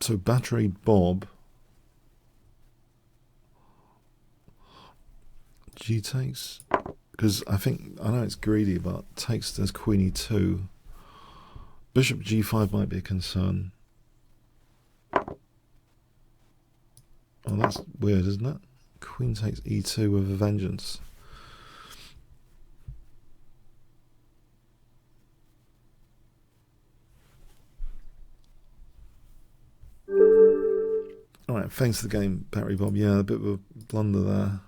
So battery Bob. G takes, because I know it's greedy, but takes there's queen e2. Bishop g5 might be a concern. Oh, that's weird, isn't it? Queen takes e2 with a vengeance. Alright, thanks for the game, Battery Bob. Yeah, a bit of a blunder there.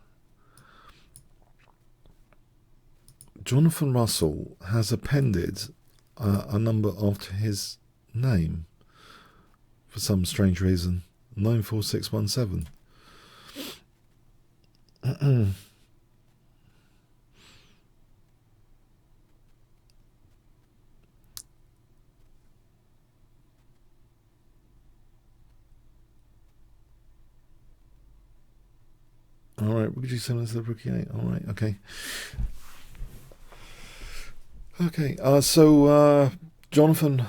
Jonathan Russell has appended a number after his name for some strange reason. 94617. Alright, rook g7 instead of rook e8. Alright, okay. Okay, so Jonathan,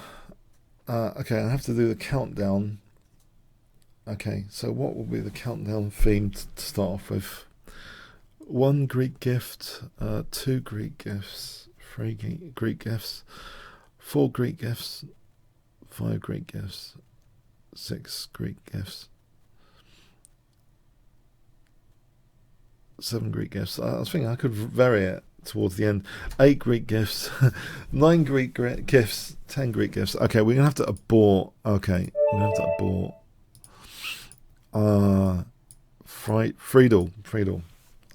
okay, I have to do the countdown. Okay, so what will be the countdown theme to start off with? 1 Greek gift, 2 Greek gifts, 3 Greek gifts, 4 Greek gifts, 5 Greek gifts, 6 Greek gifts, 7 Greek gifts. I was thinking I could vary it towards the end. 8 Greek gifts, 9 Greek gifts, 10 Greek gifts. Okay, we're gonna have to abort. Okay, we're gonna have to abort. Friedel.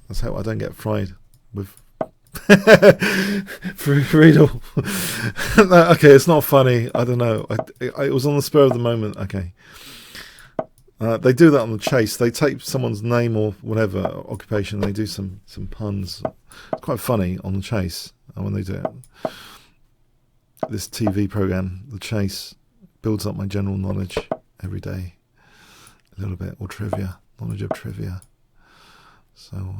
Let's hope I don't get fried with Friedel. Okay, it's not funny. I don't know. It was on the spur of the moment. Okay. They do that on the chase. They take someone's name or whatever occupation. They do some puns. It's quite funny on the chase when they do it. This TV program, The Chase, builds up my general knowledge every day. A little bit, or trivia, knowledge of trivia. So,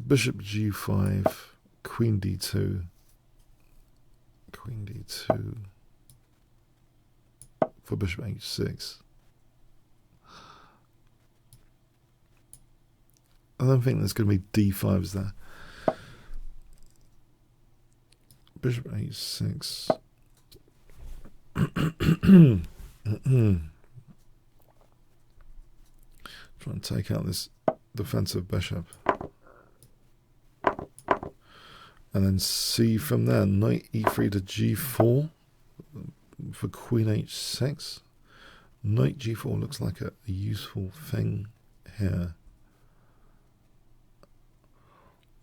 Bishop g5, Queen d2, for Bishop h6. I don't think there's going to be d5s there. Bishop h6. Try and take out this defensive bishop. And then see from there, knight e3 to g4 for queen h6. Knight g4 looks like a useful thing here.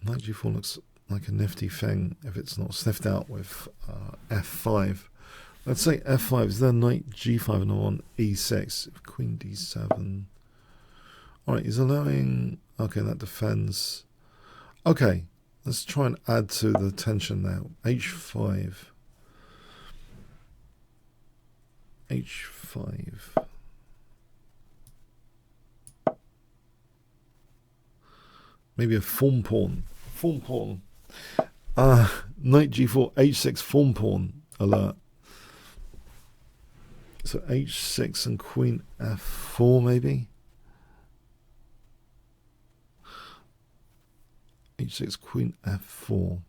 Knight g4 looks like a nifty thing if it's not sniffed out with f5. Let's say f5 is there, knight g5 and on e6, queen d7. Alright, he's allowing, okay, that defends. Okay, let's try and add to the tension now. h5. Maybe a form pawn. Knight g4, h6 form pawn alert. So h6 and queen f4 maybe. h6 queen f4.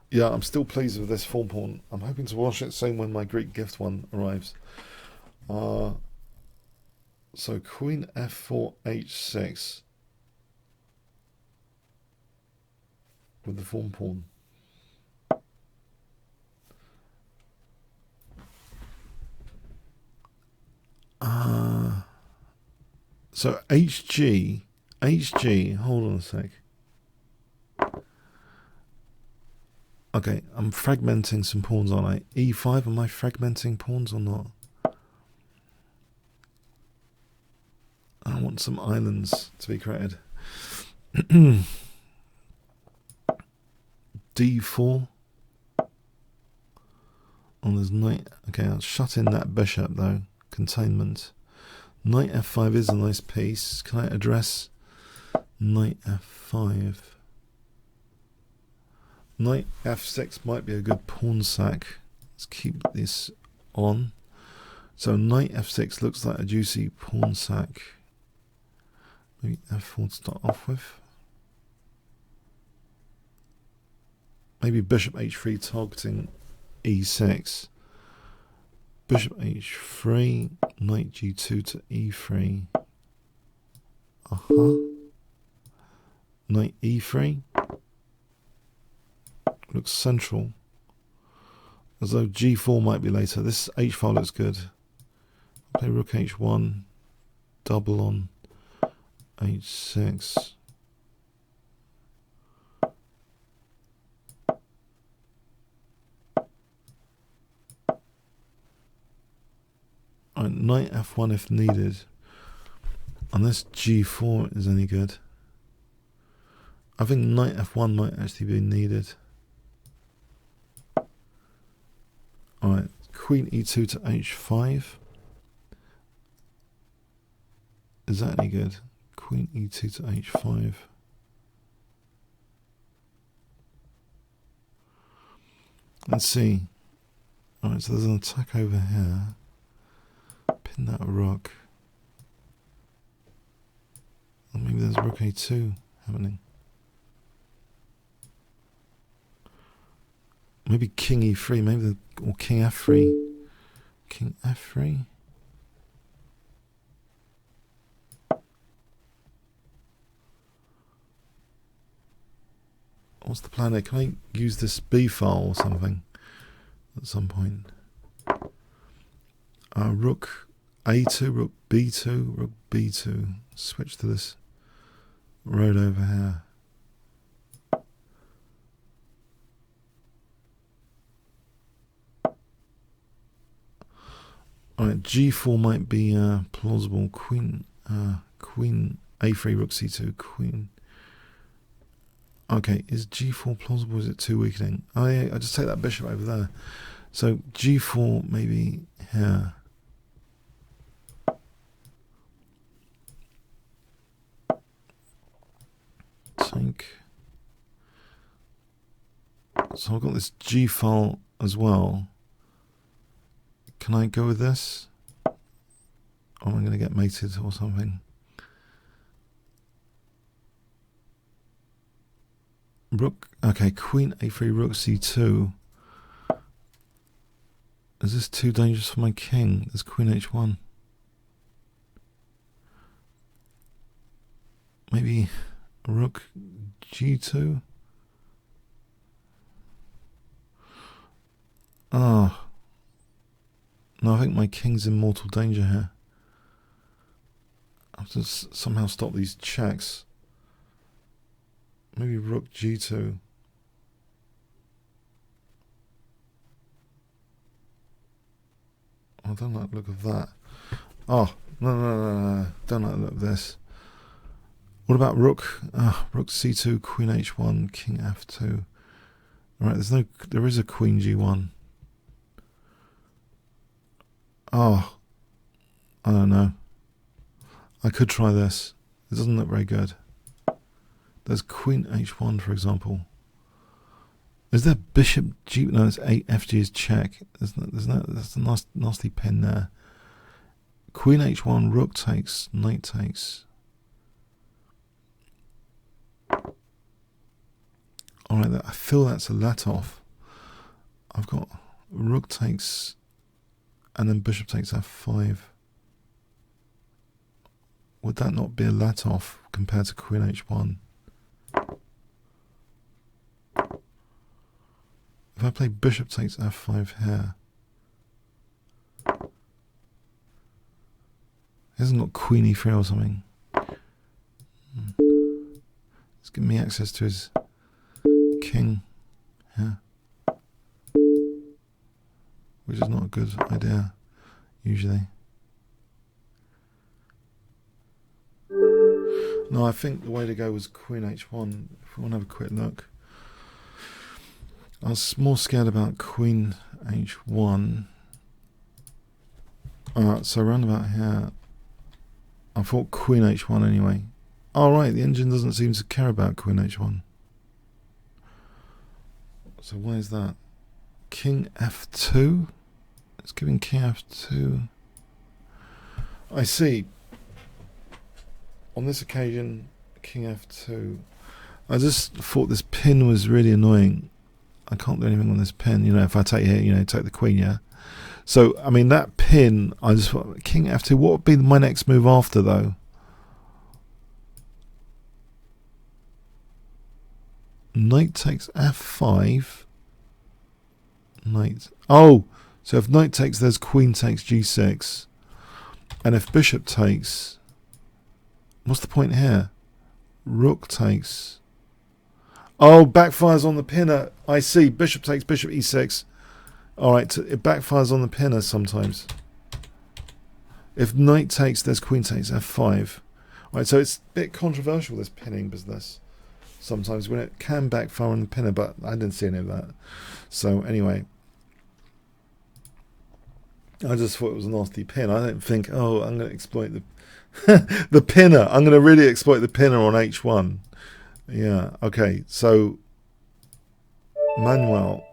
Yeah, I'm still pleased with this form pawn. I'm hoping to wash it soon when my Greek gift one arrives. So queen f4 h6 with the form pawn. So HG, hold on a sec. Okay, I'm fragmenting some pawns, aren't I? E5, am I fragmenting pawns or not? I want some islands to be created. D4. Oh, there's knight. Okay, I'll shut in that bishop though. Containment. Knight f5 is a nice piece. Can I address knight f5? Knight f6 might be a good pawn sack. Let's keep this on. So knight f6 looks like a juicy pawn sack. Maybe f4 to start off with. Maybe bishop h3 targeting e6. Bishop h3, knight g2 to e3. Knight e3. Looks central. As though g4 might be later. This h file looks good. I'll play rook h1. Double on h6. Alright, knight f1 if needed. Unless g4 is any good. I think knight f1 might actually be needed. Alright, queen e2 to h5. Is that any good? Queen e2 to h5. Let's see. Alright, so there's an attack over here. Pin that rook. Or maybe there's rook a2 happening. Maybe king e3, maybe or king f3. King f3. What's the plan there? Can I use this b file or something at some point? Rook a2, rook b2, rook b2. Switch to this road over here. Alright, g4 might be plausible. Queen a3, rook c2, queen. Okay, is g4 plausible? Is it too weakening? Oh yeah, I just take that bishop over there. So g4 maybe here. Take. So I've got this g file as well. Can I go with this? Or am I going to get mated or something? Rook, okay, queen a3, rook c2. Is this too dangerous for my king? There's queen h1. Maybe rook g2. Oh. No, I think my king's in mortal danger here. I have to somehow stop these checks. Maybe rook g2. I don't like the look of that. Oh, no. Don't like the look of this. What about rook? Rook c2, queen h1, king f2. Right, there is a queen g1. Oh, I don't know. I could try this. It doesn't look very good. There's queen h1, for example. Is there bishop g? No, it's fg is check. There's a nasty pin there. Queen h1, rook takes, knight takes. Alright, I feel that's a let off. I've got rook takes, and then bishop takes f5. Would that not be a let off compared to queen h1? If I play bishop takes f5 here, he hasn't got queen e3 or something. It's giving me access to his king here, which is not a good idea usually. No, I think the way to go was queen h1. If we want to have a quick look, I was more scared about queen h1. Alright, so around about here, I thought queen h1 anyway. All right, the engine doesn't seem to care about queen h1. So why is that? King f2? It's giving king f2. I see. On this occasion, king f2. I just thought this pin was really annoying. I can't do anything on this pin. You know, if I take here, you know, take the queen, yeah. So, I mean, that pin, I just thought, king f2, what would be my next move after, though? Knight takes f5. Knight. Oh, so if knight takes, there's queen takes g6. And if bishop takes, what's the point here? Rook takes. Oh, backfires on the pinner. I see. Bishop takes, bishop e6. All right, it backfires on the pinner sometimes. If knight takes, there's queen takes f5. All right, so it's a bit controversial, this pinning business. Sometimes when it can backfire on the pinner, but I didn't see any of that. So anyway, I just thought it was a nasty pin. I don't think, oh, I'm going to exploit the the pinner. I'm going to really exploit the pinner on h1. Yeah, okay. So Manuel.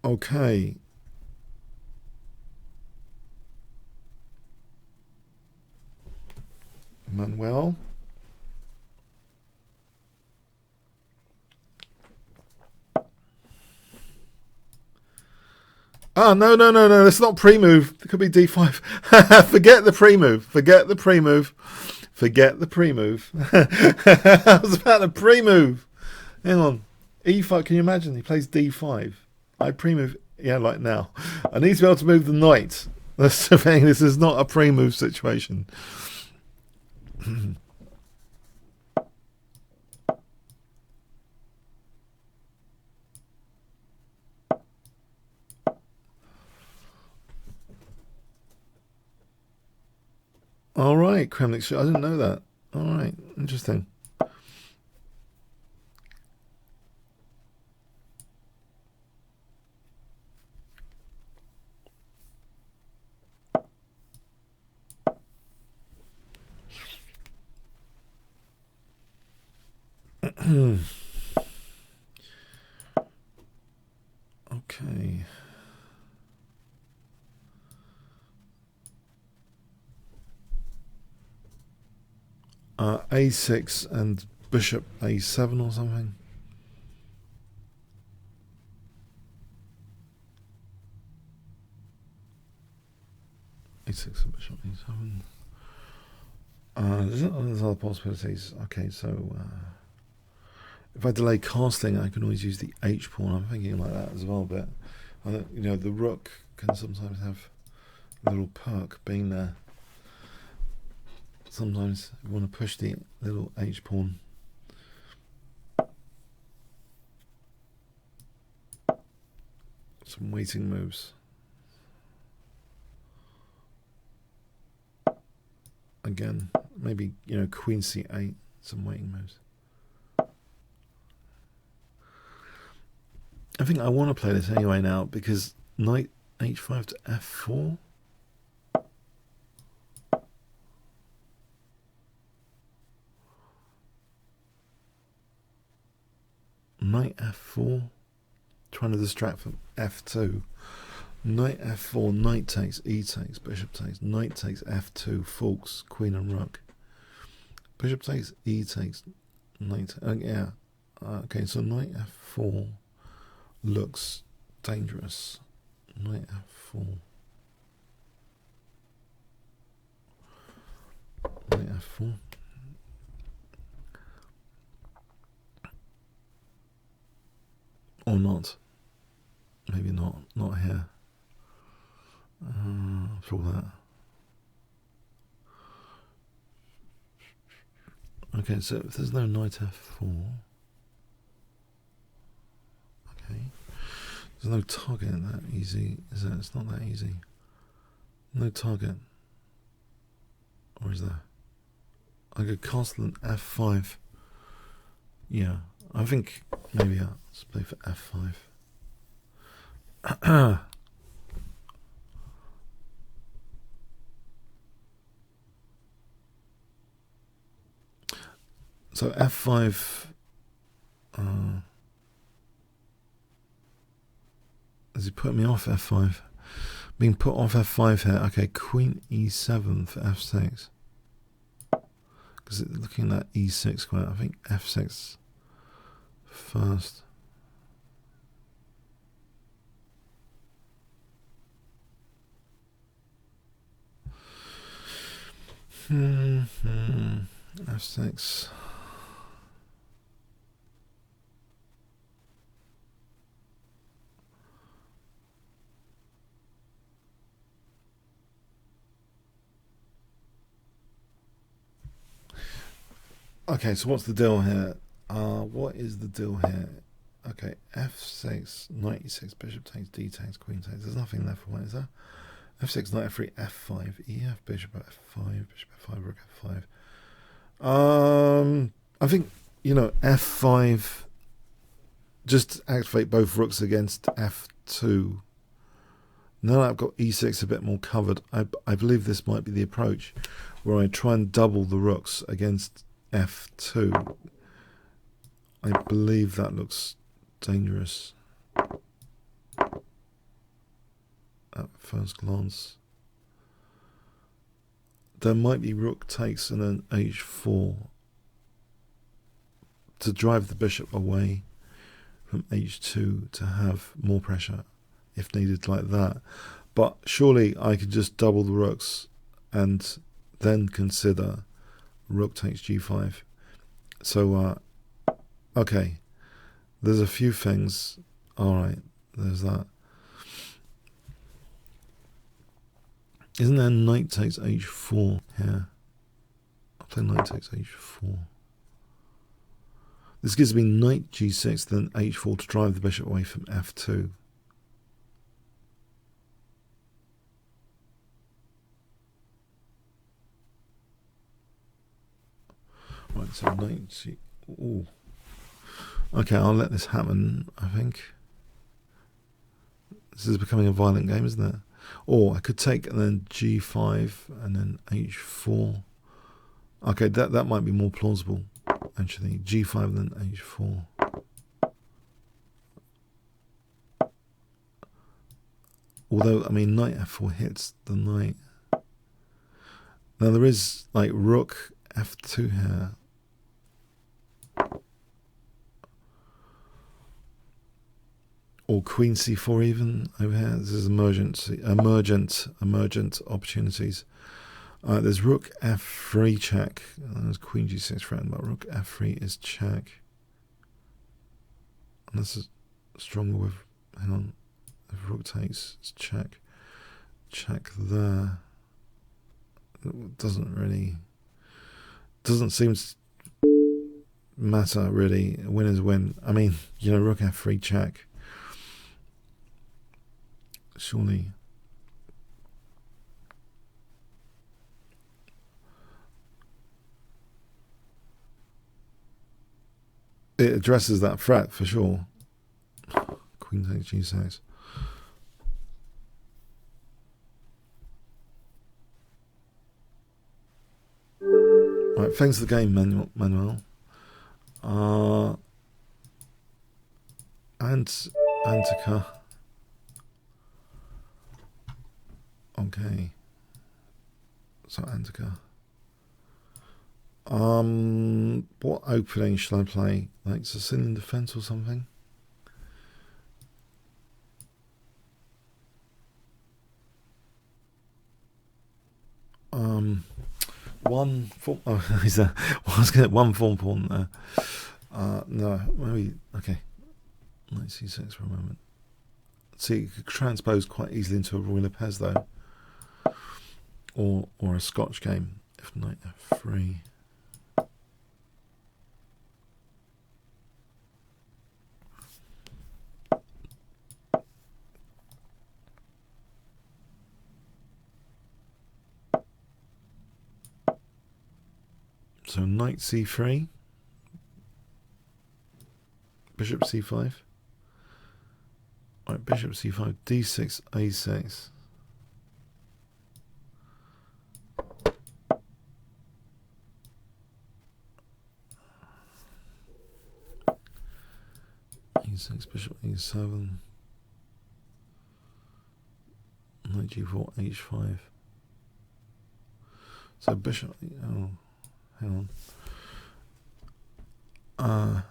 Okay. Manuel. Ah, no. It's not pre-move. It could be d5. Forget the pre-move. Forget the pre-move. I was about to pre-move. Hang on. e5. Can you imagine? He plays d5. I pre-move. Yeah, like now. I need to be able to move the knight. That's the thing. This is not a pre-move situation. All right, Kremlik. I didn't know that. All right, interesting. Okay. A6 and bishop A7 or something. A6 and bishop A7. There's other possibilities. Okay, so if I delay castling, I can always use the H pawn. I'm thinking like that as well, but you know, the rook can sometimes have a little perk being there. Sometimes you want to push the little H pawn. Some waiting moves. Again, maybe, you know, queen c8, some waiting moves. I think I want to play this anyway now because knight h5 to f4. Knight f4, trying to distract from f2. Knight f4, knight takes, e takes, bishop takes, knight takes f2, forks, queen and rook. Bishop takes, e takes, knight. Yeah. Okay, so knight f4 looks dangerous. Knight f4. Knight f4. Or not. Maybe not. Not here. For that. Okay, so if there's no knight f4. Okay. There's no target that easy, is it? It's not that easy. No target. Or is there? I could castle an f5. Yeah, I think maybe I'll just play for f5. So f5. Has he put me off f5? Being put off f5 here. Okay, queen e7 for f6. Because looking at e6 square, I think f6 first. F6. Okay, so what's the deal here? What is the deal here? Okay, f6, knight e6, bishop takes, d takes, queen takes. There's nothing left for white, is there? f6, knight f3, f5, ef, bishop f5, bishop f5, rook f5. I think, you know, f5, just activate both rooks against f2. Now that I've got e6 a bit more covered, I believe this might be the approach, where I try and double the rooks against f2. I believe that looks dangerous at first glance. There might be rook takes and then h4 to drive the bishop away from h2 to have more pressure if needed like that. But surely I could just double the rooks and then consider rook takes g5. So, okay, there's a few things. Alright, there's that. Isn't there knight takes h4 here? I'll play knight takes h4. This gives me knight g6, then h4 to drive the bishop away from f2. Right, so knight g... Ooh. Okay, I'll let this happen, I think. This is becoming a violent game, isn't it? Or I could take and then g5 and then h4. Okay, that might be more plausible, actually. g5 and then h4. Although, I mean, knight f4 hits the knight. Now there is like rook f2 here. Or queen c4 even over here. This is emergent opportunities. There's rook f3 check. There's queen g6 threatened, but rook f3 is check. And this is stronger with, hang on, if rook takes, it's check. Check there. It doesn't seem to matter really. Win is win. I mean, you know, rook f3 check. Surely. It addresses that threat for sure. Queen takes g6. Right, thanks for the game, Manuel. And Antica. Okay. So Antica. What opening shall I play? Like Sicilian defense or something? One form. Oh, is that? Well, I was going to one form pawn there. No, maybe. Okay. Knight c6 for a moment. See, you could transpose quite easily into a Roy Lopez though, or a Scotch game if knight f3. So knight c3, bishop c5. Right, bishop c5, d6, a6. e6, bishop e7. Knight g4, h5. So bishop, oh, hang on.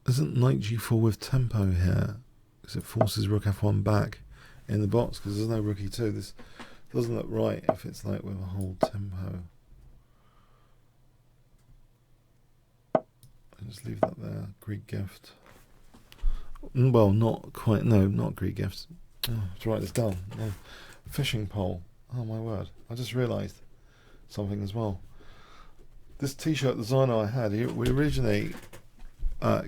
Isn't knight g4 with tempo here? Because it forces rook f1 back in the box, because there's no rook e2. This doesn't look right if it's like with a whole tempo. I'll just leave that there. Greek gift. Well, not quite. No, not Greek gift. Oh, I have to write this down. No. Fishing pole. Oh my word. I just realised something as well. This t-shirt designer I had, we originally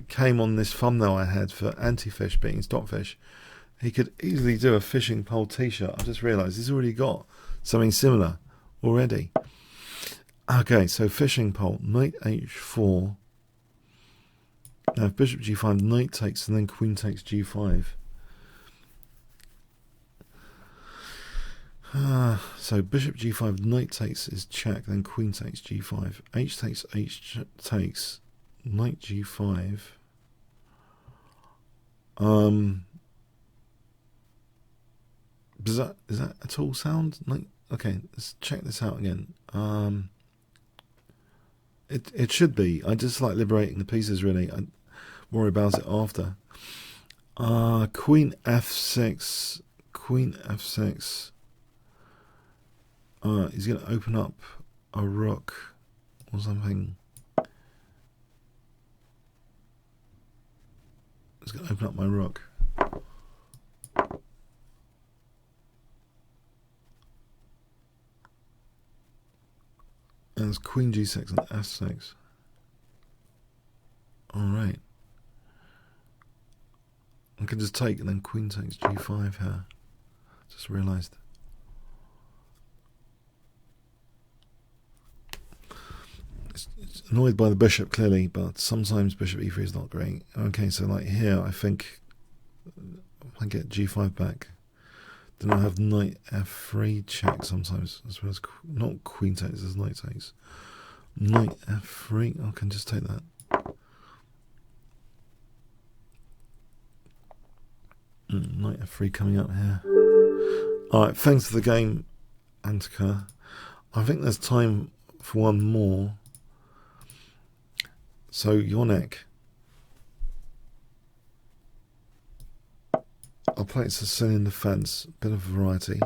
came on this thumbnail I had for anti-fish beating stockfish. He could easily do a fishing pole t-shirt. I just realised he's already got something similar already. Okay, so fishing pole, knight h4. Now if bishop g5, knight takes, and then queen takes g5. So bishop g5, knight takes is check, then queen takes g5. H takes, h takes, knight g5. Is that at all sound? Like, okay, let's check this out again. It should be. I just like liberating the pieces really. I worry about it after. Queen f6. Queen f6. He's going to open up a rook or something. He's going to open up my rook. And there's queen g6 and f6. Alright. I can just take and then queen takes g5 here. Just realised. It's annoyed by the bishop clearly, but sometimes bishop e3 is not great. Okay, so like here, I think I get g5 back. Then I have knight f3 check sometimes, as well as not queen takes, as knight takes. Knight f3, I can just take that. Knight f3 coming up here. Alright, thanks for the game, Antika. I think there's time for one more. So, your neck. I'll play it Sicilian defense. A bit of variety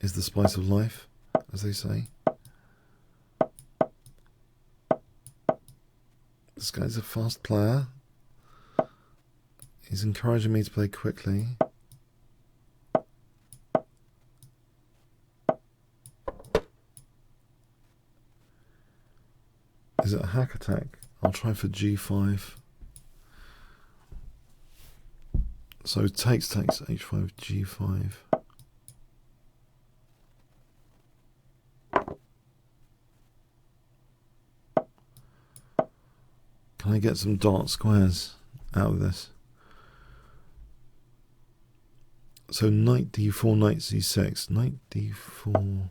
is the spice of life, as they say. This guy's a fast player. He's encouraging me to play quickly. Is it a hack attack? I'll try for g5. So takes, h5, g5. Can I get some dark squares out of this? So knight d4, knight c6, knight d4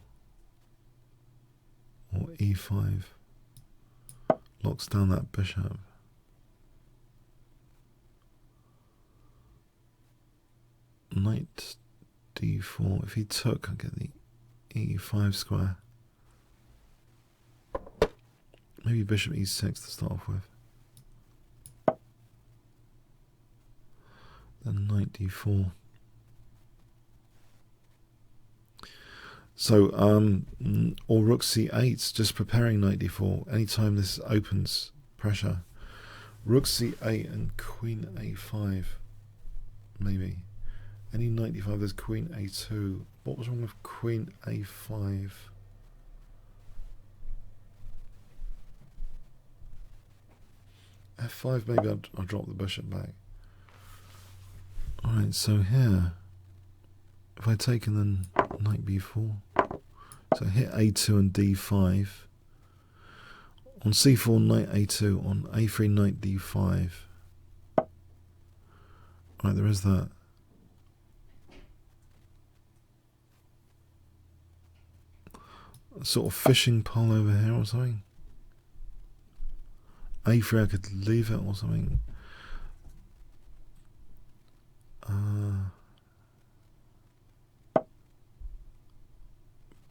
or e5 locks down that bishop. Knight d4, if he took, I get the e5 square. Maybe bishop e6 to start off with. Then knight d4. So, or rook c8, just preparing knight d4. Anytime this opens pressure. Rook c8 and queen a5, maybe. Any knight d5, there's queen a2. What was wrong with queen a5? f5, maybe I'll drop the bishop back. Alright, so here, if I take and then knight b4, so hit a2 and d5. On c4, knight a2. On a3, knight d5. Right, there is that. A sort of fishing pole over here or something. A3, I could leave it or something.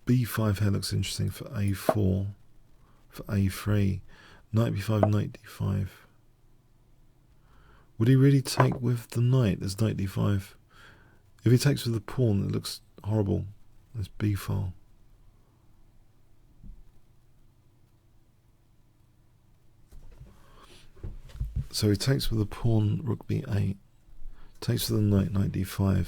B5 here looks interesting for A4, for A3. Knight B5, Knight D5. Would he really take with the knight as Knight D5? If he takes with the pawn, it looks horrible. This B file. So he takes with the pawn, Rook B8. Takes with the knight, Knight D5.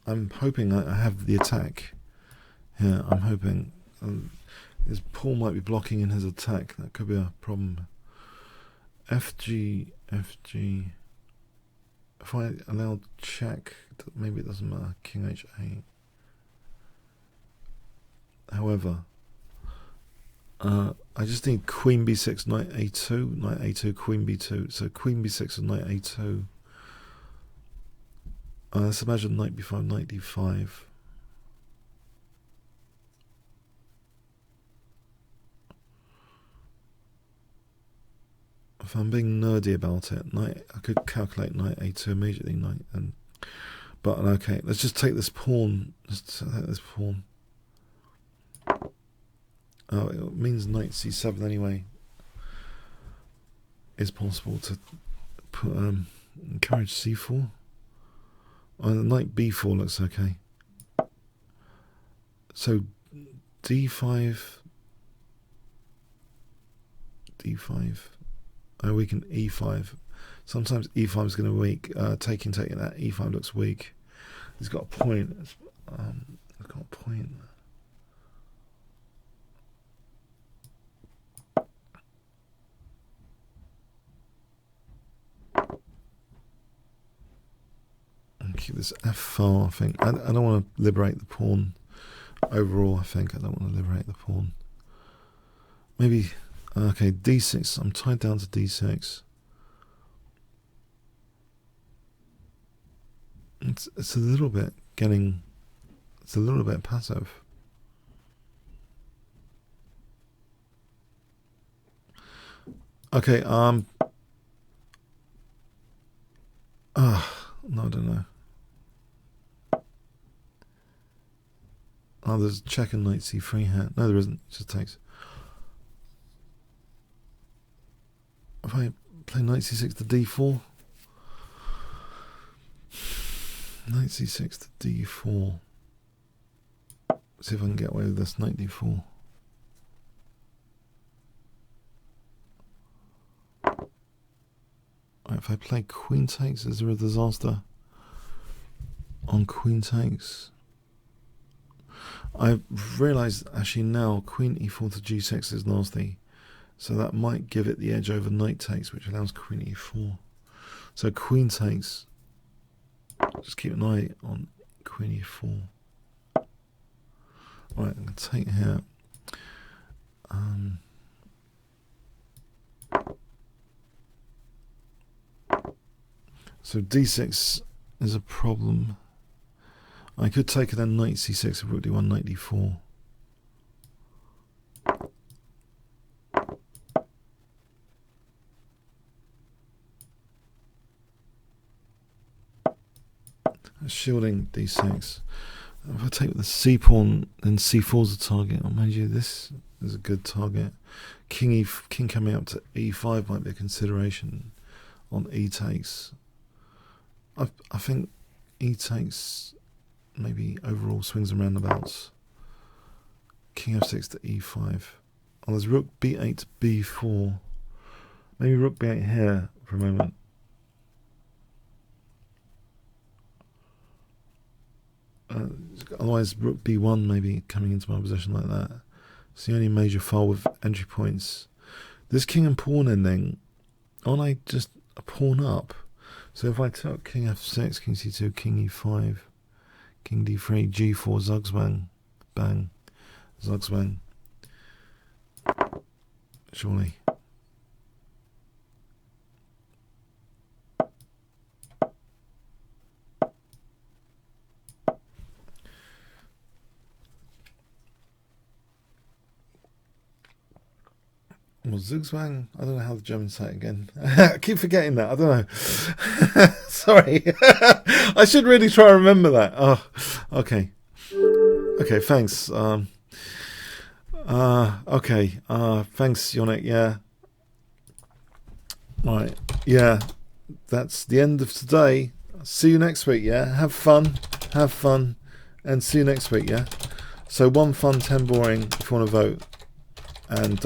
I'm hoping I have the attack here. I'm hoping his pawn might be blocking in his attack. That could be a problem. FG, FG. If I allow check, maybe it doesn't matter. King H8. However, I just need Queen B6, Knight A2, Knight A2, Queen B2. So Queen B6 and Knight A2. Let's imagine Knight B5, Knight D5. If I'm being nerdy about it, I could calculate Knight A2 immediately. But okay, let's just take this pawn. Let's take this pawn. Oh, it means Knight C7 anyway. It's possible to put encourage C4. Knight B4 looks okay. So D5, D5. Oh, we can E5. Sometimes E5 is going to weak. Taking that E5 looks weak. He's got a point. He's got a point. Keep this F file, I think. I don't want to liberate the pawn. Overall, I think I don't want to liberate the pawn. Maybe, okay, D6. I'm tied down to D6. It's a little bit getting, it's a little bit passive. Okay, no, I don't know. Oh, there's check and Knight C3 here. No, there isn't. It just takes. If I play Knight C6 to D4. Knight C6 to D4. See if I can get away with this. Knight D4. Right, if I play Queen takes, is there a disaster? On Queen takes. I've realised actually now Queen E4 to G6 is nasty. So that might give it the edge over Knight takes, which allows Queen E4. So Queen takes. Just keep an eye on Queen E4. Right, I'm going to take here. So D6 is a problem. I could take it then Knight C6 if Rook D1, Knight D4. Shielding D6. If I take with the C pawn, then C4 is a target. Oh, mind you, this is a good target. King coming up to E5 might be a consideration on E takes. I think E takes maybe overall swings and roundabouts. King F6 to E5. Oh, there's Rook B8 to B4. Maybe Rook B8 here for a moment. Otherwise, Rook B1 maybe coming into my position like that. It's the only major file with entry points. This king and pawn ending, aren't I just a pawn up? So if I took King F6, King C2, King E5, King D3, G4, Zugswang, bang, Zugswang. Surely. Well, Zugzwang, I don't know how the Germans say it again. I keep forgetting that. I don't know. Sorry. I should really try and remember that. Oh, okay. Okay, thanks. Okay. Thanks, Yonek. Yeah. Right. Yeah. That's the end of today. See you next week, yeah? Have fun. Have fun. And see you next week, yeah? So 1 fun, 10 boring if you want to vote. And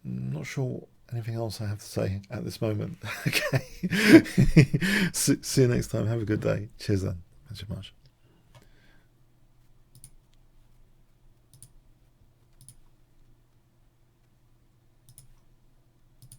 not sure anything else I have to say at this moment. Okay. See you next time. Have a good day. Cheers then. Thanks so much.